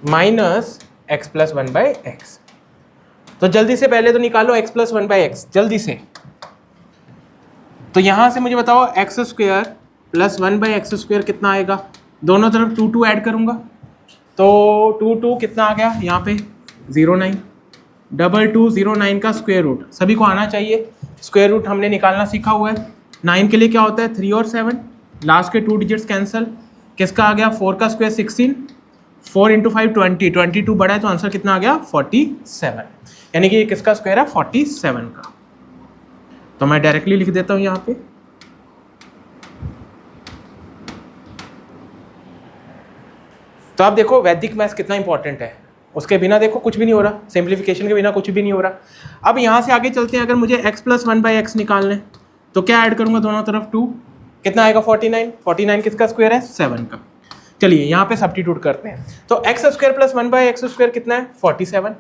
minus x plus 1/x। तो जल्दी से पहले तो निकालो x प्लस 1/x जल्दी से। तो यहां से मुझे बताओ x² प्लस 1/x² कितना आएगा। दोनों तरफ 2 ऐड करूंगा तो 2 कितना आ गया यहाँ पे 09। 2209 का स्क्वायर रूट सभी को आना चाहिए। स्क्वायर रूट हमने निकालना सीखा हुआ है। 9 के लिए क्या होता है 3 और 7, लास्ट के 2 डिजिट्स कैंसिल। किसका आ गया 4 का स्क्वायर 16, 4 × 5 20, 22 बड़ा है तो आंसर कितना आ गया 47। यानी कि ये किसका स्क्वायर है 47 का। तो मैं डायरेक्टली लिख देता हूँ यहाँ पे। तो आप देखो वैदिक मैथ्स कितना इंपॉर्टेंट है, उसके बिना देखो कुछ भी नहीं हो रहा, सिंप्लीफिकेशन के बिना कुछ भी नहीं हो रहा। अब यहाँ से आगे चलते हैं। अगर मुझे x प्लस 1/x निकालना है तो क्या ऐड करूँगा दोनों तरफ 2, कितना आएगा 49। 49 किसका स्क्वायर है 7 का। चलिए यहाँ पे सब्स्टिट्यूट करते हैं। तो x² प्लस 1/x² कितना है 47।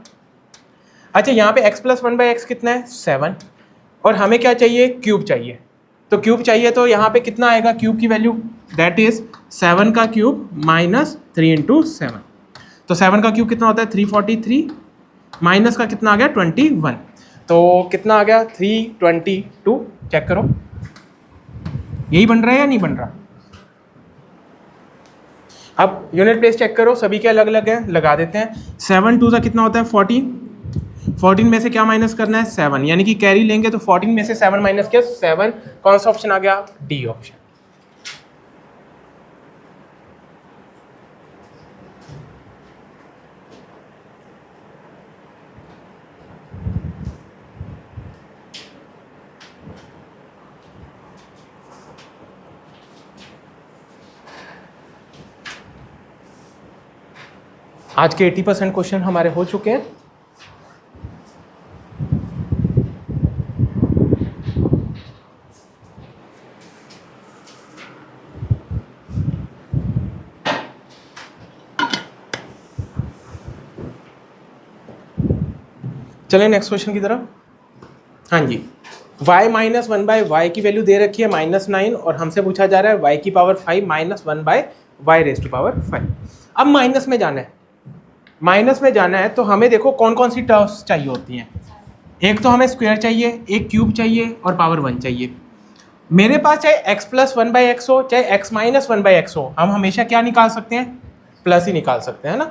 अच्छा यहाँ पे x प्लस 1/x कितना है 7 और हमें क्या चाहिए क्यूब चाहिए। तो क्यूब चाहिए तो यहाँ पे कितना आएगा क्यूब की वैल्यू, दैट इज 7 का क्यूब माइनस 3 × 7। तो 7 का क्यूब कितना होता है 343, माइनस का कितना आ गया 21। तो कितना आ गया 322। चेक करो यही बन रहा है या नहीं बन रहा। अब यूनिट प्लेस चेक करो, सभी के अलग अलग है, लगा देते हैं। 7 2 का कितना होता है 14, 14 में से क्या माइनस करना है 7, यानी कि कैरी लेंगे तो 14 में से 7 माइनस किया 7। कौन सा ऑप्शन आ गया डी ऑप्शन। आज के 80% क्वेश्चन हमारे हो चुके हैं। चलें नेक्स्ट क्वेश्चन की तरफ। हाँ जी, y माइनस 1/y की वैल्यू दे रखी है -9 और हमसे पूछा जा रहा है y की पावर 5 माइनस 1/y⁵। अब माइनस में जाना है, माइनस में जाना है तो हमें देखो कौन कौन सी टर्म्स चाहिए होती हैं। एक तो हमें स्क्वायर चाहिए, एक क्यूब चाहिए और पावर 1 चाहिए। मेरे पास चाहे x प्लस 1/x हो चाहे x माइनस 1/x हो, हम हमेशा क्या निकाल सकते हैं प्लस ही निकाल सकते हैं ना।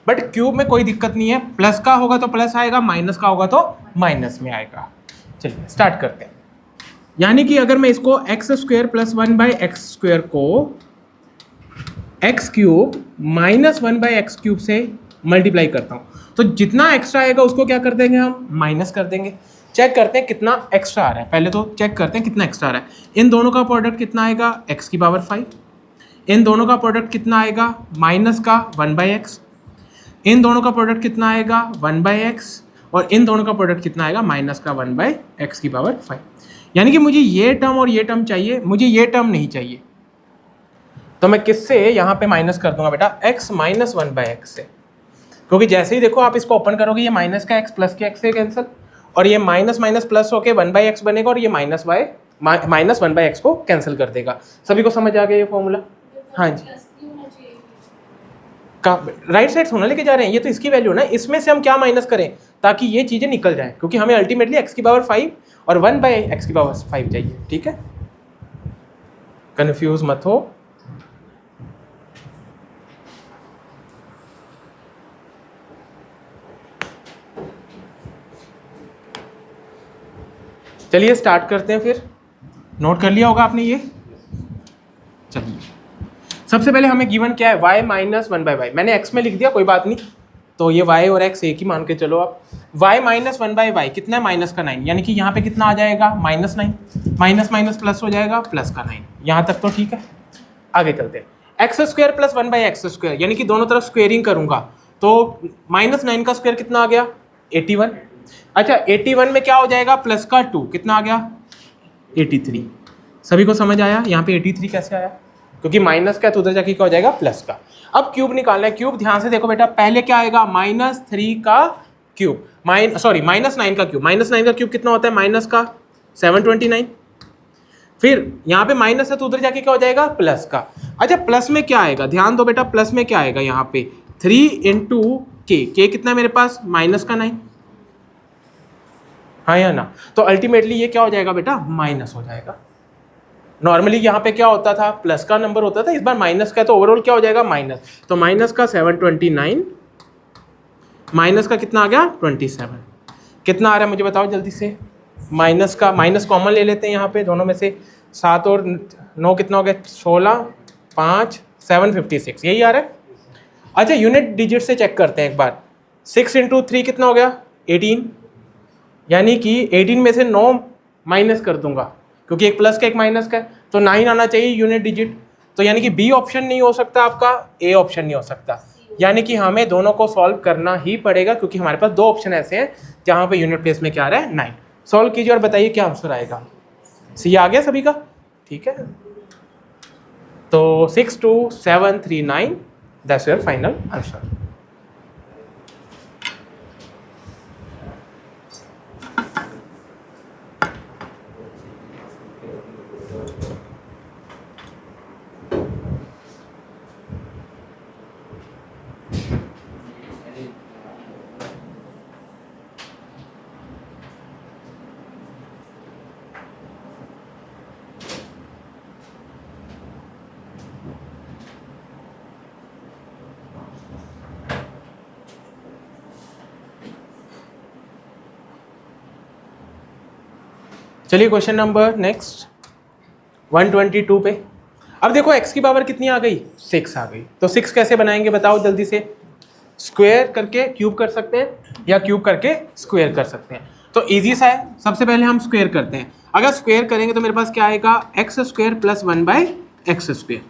बट क्यूब में कोई दिक्कत नहीं है, प्लस का होगा तो प्लस आएगा, माइनस का होगा तो माइनस में आएगा। चलिए स्टार्ट करते हैं। यानी कि अगर मैं इसको x² प्लस 1/x² को x³ माइनस 1/x³ से मल्टीप्लाई करता हूँ तो जितना एक्स्ट्रा आएगा उसको क्या कर देंगे हम माइनस कर देंगे। चेक करते हैं कितना एक्स्ट्रा आ रहा है, पहले तो चेक करते हैं कितना एक्स्ट्रा आ रहा है। इन दोनों का प्रोडक्ट कितना आएगा x की पावर 5, इन दोनों का प्रोडक्ट कितना आएगा माइनस का 1/x, इन दोनों का प्रोडक्ट कितना आएगा 1/x और इन दोनों का प्रोडक्ट कितना आएगा माइनस का 1/x की पावर 5। यानी कि मुझे ये टर्म और ये टर्म चाहिए, मुझे ये टर्म नहीं चाहिए। तो मैं किससे यहाँ पे माइनस कर दूंगा बेटा x माइनस 1/x से, क्योंकि जैसे ही देखो आप इसको ओपन करोगे ये माइनस का x प्लस के x से कैंसिल और ये माइनस माइनस प्लस होके 1/x बनेगा और ये माइनस 1/x को कैंसिल कर देगा। सभी को समझ आ गया ये फॉर्मूला। हाँ जी, राइट साइड होना लेके जा रहे हैं, ये तो इसकी वैल्यू ना, इसमें से हम क्या माइनस करें ताकि ये चीजें निकल जाएं, क्योंकि हमें अल्टीमेटली x की पावर 5 और 1/x की पावर 5 चाहिए। ठीक है, कंफ्यूज मत हो। चलिए स्टार्ट करते हैं फिर। नोट कर लिया होगा आपने ये। चलिए सबसे पहले हमें गिवन क्या है y माइनस 1/y, मैंने x में लिख दिया कोई बात नहीं, तो ये y और x एक ही मान के चलो आप। y माइनस 1/y कितना है माइनस का 9, यानी कि यहाँ पे कितना आ जाएगा -9, माइनस माइनस प्लस हो जाएगा प्लस का 9। यहाँ तक तो ठीक है, आगे चलते हैं। x² प्लस 1/x², यानी कि दोनों तरफ स्क्वेयरिंग करूंगा तो -9 का स्क्वायर कितना आ गया 81। अच्छा 81 में क्या हो जाएगा प्लस का 2 कितना आ गया 83। सभी को समझ आया यहाँ पे 83 कैसे आया, क्योंकि माइनस का तो उधर जाके क्या हो जाएगा प्लस का। अब क्यूब निकालना है, क्यूब ध्यान से देखो बेटा, पहले क्या आएगा -3 का क्यूब -9 का क्यूब। -9 का क्यूब कितना होता है माइनस का 729, फिर यहाँ पे माइनस है तो उधर जाके क्या हो जाएगा, प्लस का। अच्छा प्लस में क्या आएगा, ध्यान दो बेटा, प्लस में क्या आएगा यहाँ पे 3 इंटू के कितना है मेरे पास, माइनस का 9, हाँ या ना। तो अल्टीमेटली ये क्या हो जाएगा बेटा, माइनस हो जाएगा। नॉर्मली यहाँ पे क्या होता था, प्लस का नंबर होता था, इस बार माइनस का है तो ओवरऑल क्या हो जाएगा, माइनस। तो माइनस का 729 माइनस का कितना आ गया 27, कितना आ रहा है मुझे बताओ जल्दी से। माइनस का माइनस कॉमन ले लेते हैं यहाँ पे दोनों में से, 7 और 9 कितना हो गया 16, 5 756, यही आ रहा है। अच्छा यूनिट डिजिट से चेक करते हैं एक बार, 6 इंटू 3 कितना हो गया 18, यानी कि 18 में से 9 माइनस कर दूंगा क्योंकि एक प्लस का एक माइनस का है, तो 9 आना चाहिए यूनिट डिजिट। तो यानी कि बी ऑप्शन नहीं हो सकता आपका, ए ऑप्शन नहीं हो सकता, यानी कि हमें दोनों को सॉल्व करना ही पड़ेगा क्योंकि हमारे पास 2 ऑप्शन ऐसे हैं जहाँ पे यूनिट प्लेस में क्या आ रहा है 9। सॉल्व कीजिए और बताइए क्या आंसर आएगा। सी आ गया सभी का, ठीक है। तो 62739 दैट्स योर फाइनल आंसर। चलिए क्वेश्चन नंबर नेक्स्ट 122 पे। अब देखो x की पावर कितनी आ गई, 6 आ गई। तो 6 कैसे बनाएंगे बताओ जल्दी से। स्क्वायर करके क्यूब कर सकते हैं या क्यूब करके स्क्वायर कर सकते हैं। तो इजी सा है, सबसे पहले हम स्क्वायर करते हैं। अगर स्क्वायर करेंगे तो मेरे पास क्या आएगा, x square plus 1/x square.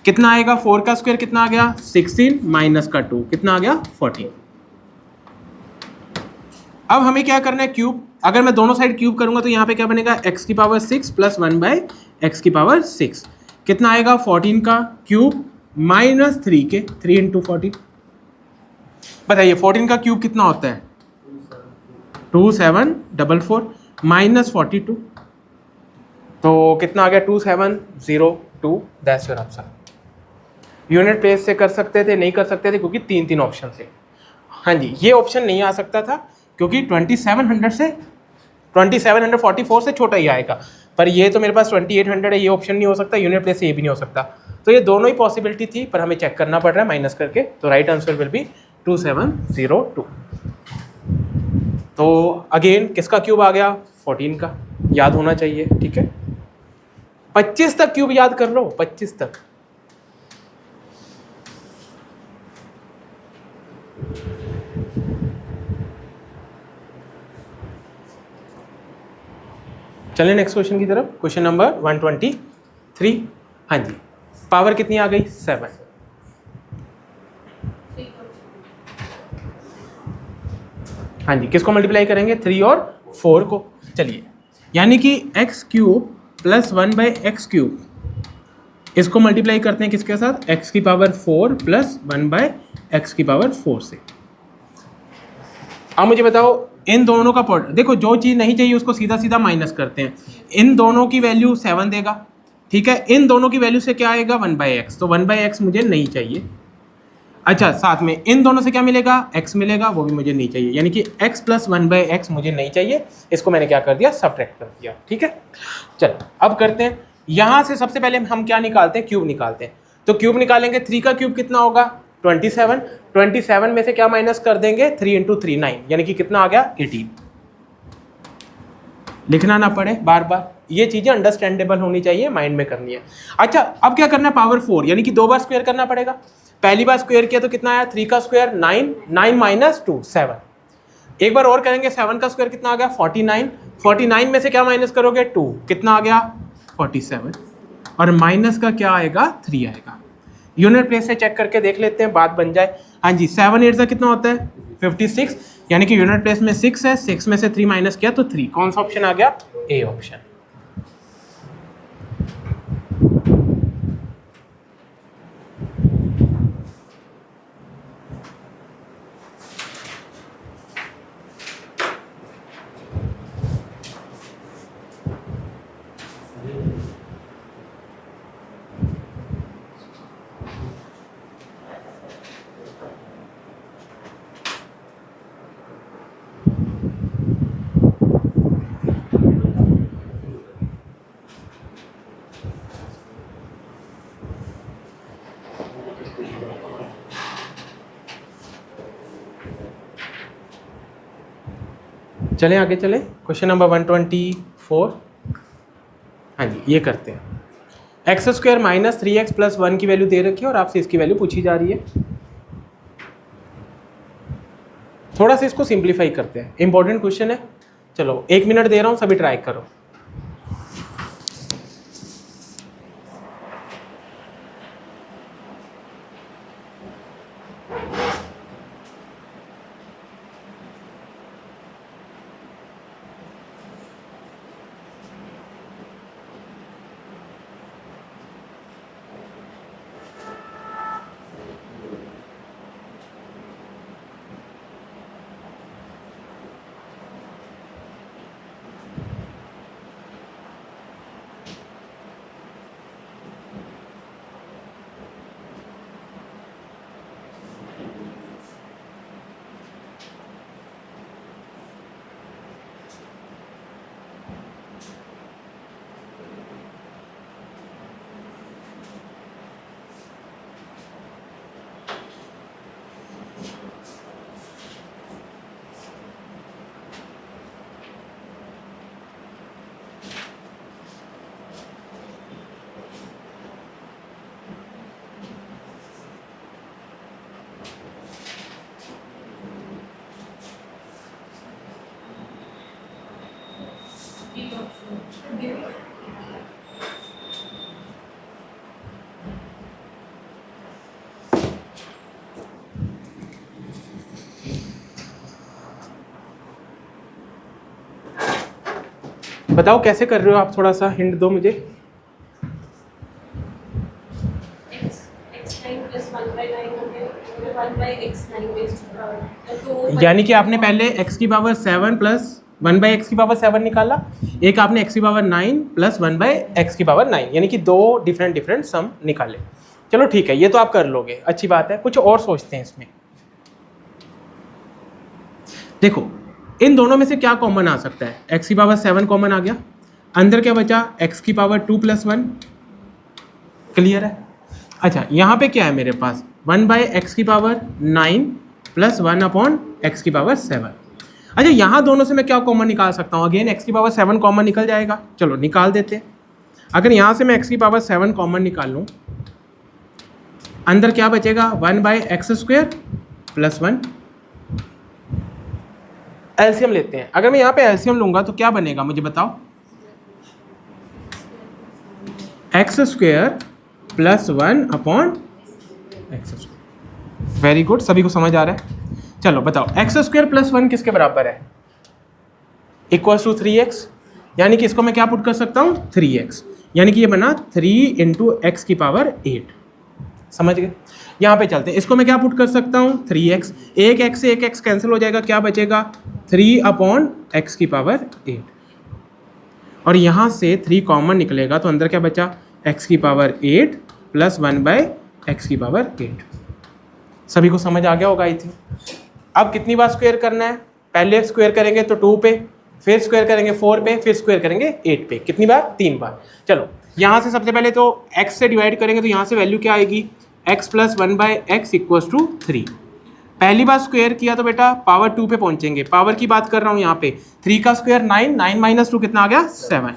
कितना आएगा, 4 का स्क्वायर कितना आ गया 16 माइनस का 2 कितना आ गया 14। अब हमें क्या करना है, क्यूब। अगर मैं दोनों साइड क्यूब करूंगा तो यहाँ पे क्या बनेगा, x की पावर 6 प्लस 1/x की पावर 6 कितना आएगा 14 का क्यूब माइनस 3 के 3 इंटू 14। बताइए 14 का क्यूब कितना होता है 2744 माइनस 42, तो कितना आ गया 2702 that's your answer. Unit place से कर सकते थे, नहीं कर सकते थे क्योंकि 3 ऑप्शन थे। हाँ जी, ये ऑप्शन नहीं आ सकता था क्योंकि 2744 से छोटा ही आएगा, पर ये तो मेरे पास 2800 है, ये ऑप्शन नहीं हो सकता, यूनिट प्लेस से ये भी नहीं हो सकता। तो ये दोनों ही पॉसिबिलिटी थी पर हमें चेक करना पड़ रहा है माइनस करके। तो राइट आंसर विल बी 2702। तो अगेन किसका क्यूब आ गया 14 का, याद होना चाहिए, ठीक है। 25 तक क्यूब याद कर लो, 25 तक। चलिए नेक्स्ट क्वेश्चन की तरफ, क्वेश्चन नंबर 123। हाँ जी, पावर कितनी आ गई 7। हाँ जी, किसको मल्टीप्लाई करेंगे 3 और 4 को। चलिए, यानी कि x cube plus 1/x cube, इसको मल्टीप्लाई करते हैं किसके साथ, x की पावर 4 प्लस 1/x की पावर 4 से। अब मुझे बताओ इन दोनों का प्रोडक्ट, देखो जो चीज़ नहीं चाहिए उसको सीधा सीधा माइनस करते हैं। इन दोनों की वैल्यू 7 देगा, ठीक है। इन दोनों की वैल्यू से क्या आएगा 1/x, तो 1/x मुझे नहीं चाहिए। अच्छा, साथ में इन दोनों से क्या मिलेगा, x मिलेगा, वो भी मुझे नहीं चाहिए, यानी कि x प्लस 1/x मुझे नहीं चाहिए। इसको मैंने क्या कर दिया, सब्ट्रैक्ट कर दिया, ठीक है। चलो अब करते हैं, यहाँ से सबसे पहले हम क्या निकालते हैं, क्यूब निकालते हैं। तो क्यूब निकालेंगे, 3 का क्यूब कितना होगा 27, 27 में से क्या माइनस कर देंगे 3 इंटू 3 9, यानी कि कितना आ गया 18। लिखना ना पड़े बार बार, ये चीजें अंडरस्टैंडेबल होनी चाहिए, माइंड में करनी है। अच्छा अब क्या करना है, पावर 4 यानी कि 2 बार स्क्वायर करना पड़ेगा। पहली बार स्क्वायर किया तो कितना आया, 3 का स्क्वायर 9, 9 माइनस 2 7। एक बार और करेंगे, 7 का स्क्वायर कितना आ गया 49, 49 में से क्या माइनस करोगे 2, कितना आ गया 47, और माइनस का क्या आएगा 3 आएगा। यूनिट प्लेस से चेक करके देख लेते हैं, बात बन जाए। हाँ जी, 7 8 का कितना होता है 56, यानी कि यूनिट प्लेस में 6 है, 6 में से 3 माइनस किया तो 3। कौन सा ऑप्शन आ गया, ए ऑप्शन। चलें आगे चलें, क्वेश्चन नंबर 124। हाँ जी, ये करते हैं। X square minus 3x plus 1 की वैल्यू दे रखी है और आपसे इसकी वैल्यू पूछी जा रही है। थोड़ा सा इसको सिंप्लीफाई करते हैं, इंपॉर्टेंट क्वेश्चन है। चलो 1 मिनट दे रहा हूँ, सभी ट्राई करो। बताओ कैसे कर रहे हो आप, थोड़ा सा हिंट दो मुझे। यानी कि आपने पहले x की पावर 7 प्लस 1/x की पावर 7 निकाला, एक आपने x की पावर 9 प्लस 1/x की पावर 9, यानी कि दो डिफरेंट सम निकाले। चलो ठीक है, ये तो आप कर लोगे, अच्छी बात है। कुछ और सोचते हैं इसमें। देखो इन दोनों में से क्या कॉमन आ सकता है? x की पावर 7 कॉमन आ गया, अंदर क्या बचा? x की पावर 2 प्लस 1। क्लियर है? अच्छा यहाँ पे क्या है मेरे पास? 1/x की पावर 9 प्लस 1/x की पावर 7। अच्छा यहाँ दोनों से मैं क्या कॉमन निकाल सकता हूँ? अगेन x की पावर 7 कॉमन निकल जाएगा, चलो निकाल देते हैं। अगर यहाँ से मैं x की पावर 7 कॉमन निकाल लूँ, अंदर क्या बचेगा? 1/x² plus 1। एलसीएम लेते हैं। अगर मैं यहाँ पे एलसीएम लूंगा तो क्या बनेगा मुझे बताओ? x² plus 1/x²। Very good, सभी को समझ आ रहा है? चलो बताओ x² प्लस 1 किसके बराबर है? इक्वल्स टू 3x, यानी कि इसको मैं क्या पुट कर सकता हूँ? 3x, यानी कि ये बना 3 × x की पावर 8। समझ गए? यहाँ पे चलते हैं, इसको मैं क्या पुट कर सकता हूँ? 3x, एक x से एक x कैंसिल हो जाएगा, क्या बचेगा? 3/x की पावर 8। और यहाँ से 3 कॉमन निकलेगा तो अंदर क्या बचा? x की पावर 8 प्लस 1/x की पावर 8। सभी को समझ आ गया होगा आई थिंक। अब कितनी बार स्क्वायर करना है? पहले स्क्वायर करेंगे तो 2 पे, फिर स्क्वायर करेंगे 4 पे, फिर स्क्वायर करेंगे 8 पे। कितनी बार? 3 बार। चलो यहाँ से सबसे पहले तो x से डिवाइड करेंगे तो यहाँ से वैल्यू क्या आएगी? x plus 1/x equals to 3। पहली बार स्क्वायर किया तो बेटा पावर 2 पे पहुंचेंगे, पावर की बात कर रहा हूँ यहाँ पे। 3 का स्क्वायर 9, 9 माइनस 2 कितना आ गया? 7।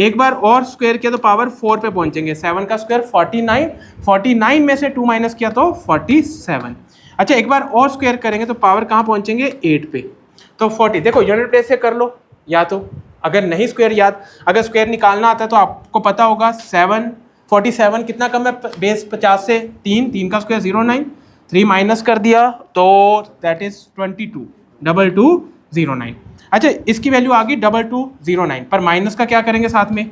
एक बार और स्क्वायर किया तो पावर 4 पे पहुंचेंगे, 7 का स्क्वायर 49, 49 में से 2 माइनस किया तो 47। अच्छा एक बार और स्क्वायर करेंगे तो पावर कहाँ पहुंचेंगे? 8 पे, तो 40। देखो यूनिट प्लेस से कर लो, या तो अगर नहीं स्क्वायर याद, अगर स्क्वायर निकालना आता है तो आपको पता होगा 47 कितना कम है बेस 50 से? 3 का स्क्वायर 09, 3 माइनस कर दिया तो दैट इज 22, 2209। अच्छा इसकी वैल्यू आ गई 2209, पर माइनस का क्या करेंगे? साथ में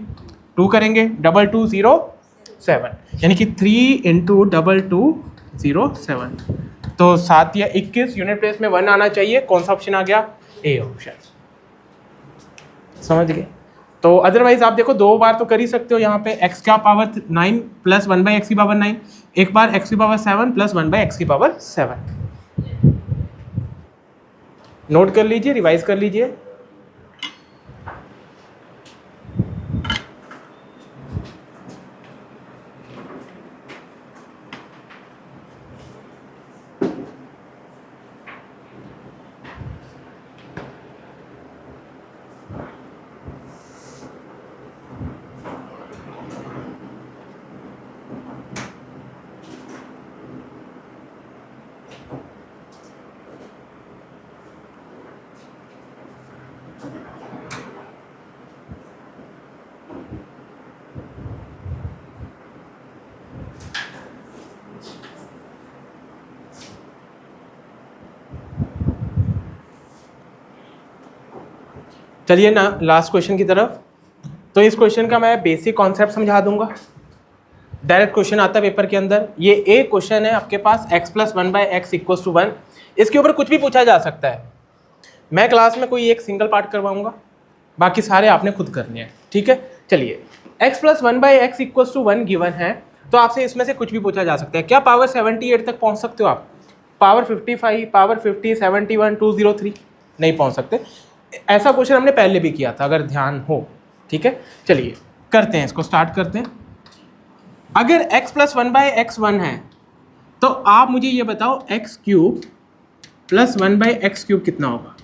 2 करेंगे, 2207, यानी कि 3 × 2207। तो 7 या 21, यूनिट प्लेस में 1 आना चाहिए। कौन सा ऑप्शन आ गया? A option. समझ गए? तो अदरवाइज आप देखो 2 बार तो कर ही सकते हो यहाँ पे। x का पावर 9 प्लस 1/x की पावर 9, एक बार x की पावर 7 प्लस 1/x की पावर 7। नोट कर लीजिए, रिवाइज कर लीजिए। चलिए ना लास्ट क्वेश्चन की तरफ। तो इस क्वेश्चन का मैं बेसिक कॉन्सेप्ट समझा दूंगा। डायरेक्ट क्वेश्चन आता है पेपर के अंदर। ये एक क्वेश्चन है आपके पास x + 1/x = 1। इसके ऊपर कुछ भी पूछा जा सकता है। मैं क्लास में कोई एक सिंगल पार्ट करवाऊंगा, बाकी सारे आपने खुद करने हैं, ठीक है। चलिए x + 1/x = 1 गिवन है, तो आपसे इसमें से कुछ भी पूछा जा सकता है। क्या पावर 78 तक पहुंच सकते हो आप? पावर 55, पावर 50, 71, 203 नहीं पहुंच सकते। ऐसा क्वेश्चन हमने पहले भी किया था, अगर ध्यान हो, ठीक है। चलिए करते हैं, इसको स्टार्ट करते हैं। अगर x + 1/x 1 है, तो आप मुझे ये बताओ x³ + 1/x³ कितना होगा?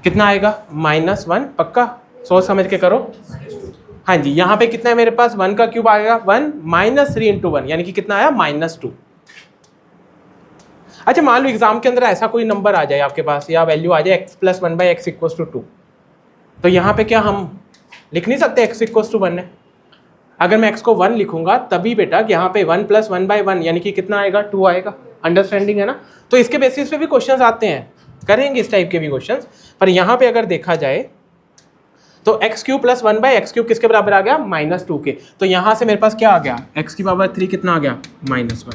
कितना आएगा? -1। पक्का सोच समझ के करो। हाँ जी, यहाँ पे कितना है मेरे पास? 1 का क्यूब आएगा 1 -3 × 1, यानी कि कितना आया? -2। अच्छा मान लो एग्जाम के अंदर ऐसा कोई नंबर आ जाए आपके पास, या वैल्यू आ जाए x + 1/x = 2, तो यहाँ पे क्या हम लिख नहीं सकते x = 1 है? अगर मैं x को 1 लिखूंगा तभी बेटा यहाँ पे 1 + 1/1 यानी कि कितना आएगा? 2 आएगा। अंडरस्टैंडिंग है ना? तो इसके बेसिस पे भी क्वेश्चंस आते हैं, करेंगे इस टाइप के भी क्वेश्चंस। पर यहाँ पे अगर देखा जाए तो x³ + 1/x³ किसके बराबर आ गया? -2 के। तो यहाँ से मेरे पास क्या आ गया? x³ कितना आ गया? -1।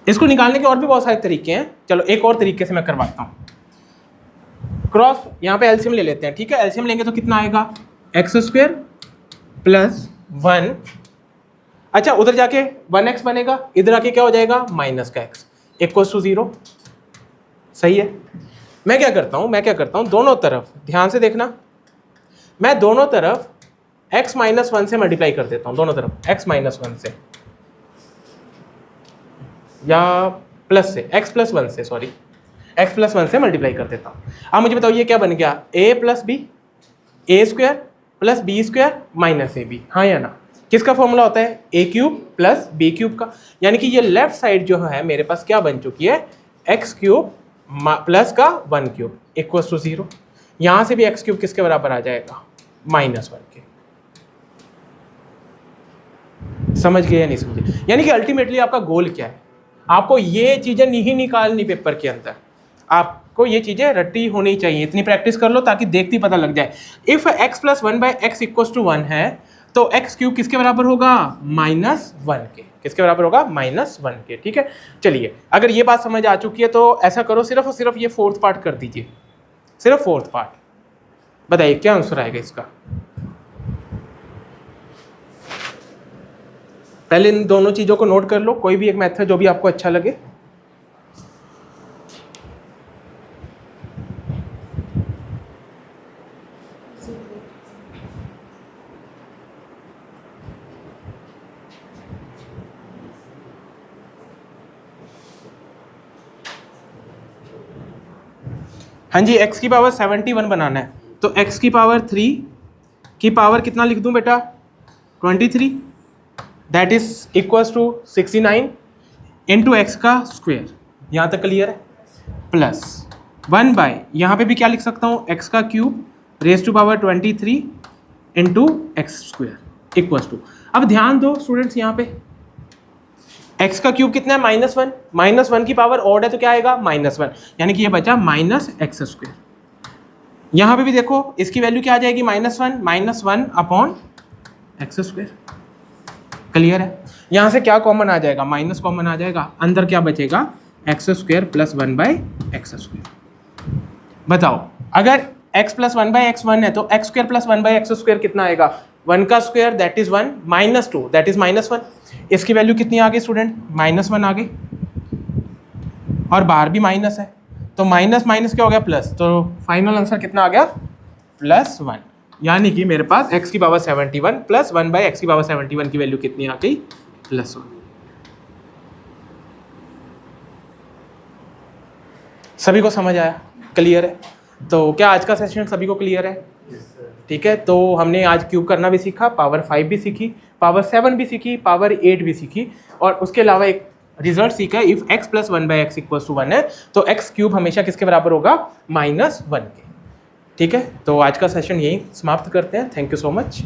इसको निकालने के और भी बहुत सारे तरीके हैं। चलो एक और तरीके से मैं करवाता हूँ। क्रॉस यहाँ पे एलसीएम ले लेते हैं, ठीक है। एलसीएम लेंगे तो कितना आएगा? x² + 1। अच्छा उधर जाके 1x बनेगा, इधर आके क्या हो जाएगा? -x = 0। सही है। मैं क्या करता हूँ दोनों तरफ ध्यान से देखना, मैं दोनों तरफ x - 1 से मल्टीप्लाई कर देता हूँ, दोनों तरफ x - 1 से या प्लस से, x + 1 से, सॉरी x + 1 से मल्टीप्लाई कर देता हूँ। अब मुझे बताओ ये क्या बन गया? a + b, a² + b² - ab, हाँ या ना? किसका फॉर्मूला होता है? a³ + b³ का। यानी कि ये लेफ्ट साइड जो है मेरे पास क्या बन चुकी है? x³ प्लस का 1³ = 0। यहाँ से भी x³ किसके बराबर आ जाएगा? -1 के। समझ गए या नहीं समझे? यानी कि अल्टीमेटली आपका गोल क्या है? आपको ये चीजें नहीं निकालनी पेपर के अंदर, आपको ये चीजें रट्टी होनी चाहिए। इतनी प्रैक्टिस कर लो ताकि देखते ही पता लग जाए। इफ x + 1/x = 1 है तो x³ किसके बराबर होगा? -1 के। किसके बराबर होगा? -1 के, ठीक है। चलिए अगर ये बात समझ आ चुकी है तो ऐसा करो, सिर्फ और सिर्फ ये 4th पार्ट कर दीजिए, सिर्फ 4th पार्ट। बताइए क्या आंसर आएगा इसका? पहले इन दोनों चीजों को नोट कर लो, कोई भी एक मेथड जो भी आपको अच्छा लगे। हाँ जी, x³ 71 बनाना है, तो x³ की पावर कितना लिख दूं बेटा? 23, दैट इज = 69 × x²। यहाँ तक क्लियर है? प्लस 1/, यहाँ पे भी क्या लिख सकता हूँ? x³ ⁻23 × x² = अब ध्यान दो स्टूडेंट्स, यहाँ पे x³ कितना है? -1, -1 की पावर ऑड है तो क्या आएगा? -1, यानी कि ये बचा -x²। यहाँ पे भी देखो इसकी वैल्यू क्या आ जाएगी? -1 / x²। क्लियर है? यहाँ से क्या कॉमन आ जाएगा? माइनस कॉमन आ जाएगा, अंदर क्या बचेगा? x² + 1/x²। बताओ अगर x + 1/x1 है तो x² + 1/x² कितना आएगा? 1 का square that is 1, -2 that is -1। इसकी वैल्यू कितनी आ गई स्टूडेंट? -1 आ गई, और बाहर भी माइनस है, तो माइनस माइनस क्या हो गया? प्लस। तो फाइनल आंसर कितना आ गया? +1। यानी कि मेरे पास x³ 71 + 1/x³ 71 की वैल्यू कितनी आ गई? +1। सभी को समझ आया? क्लियर है? तो क्या आज का सेशन सभी को क्लियर है? ठीक है। तो हमने आज क्यूब करना भी सीखा, पावर 5 भी सीखी, पावर 7 भी सीखी, पावर 8 भी सीखी, और उसके अलावा एक रिजल्ट सीखा, इफ x + 1/x = 1 है तो x³ हमेशा किसके बराबर होगा? -1 के। ठीक है। तो आज का सेशन यही समाप्त करते हैं। Thank you so much.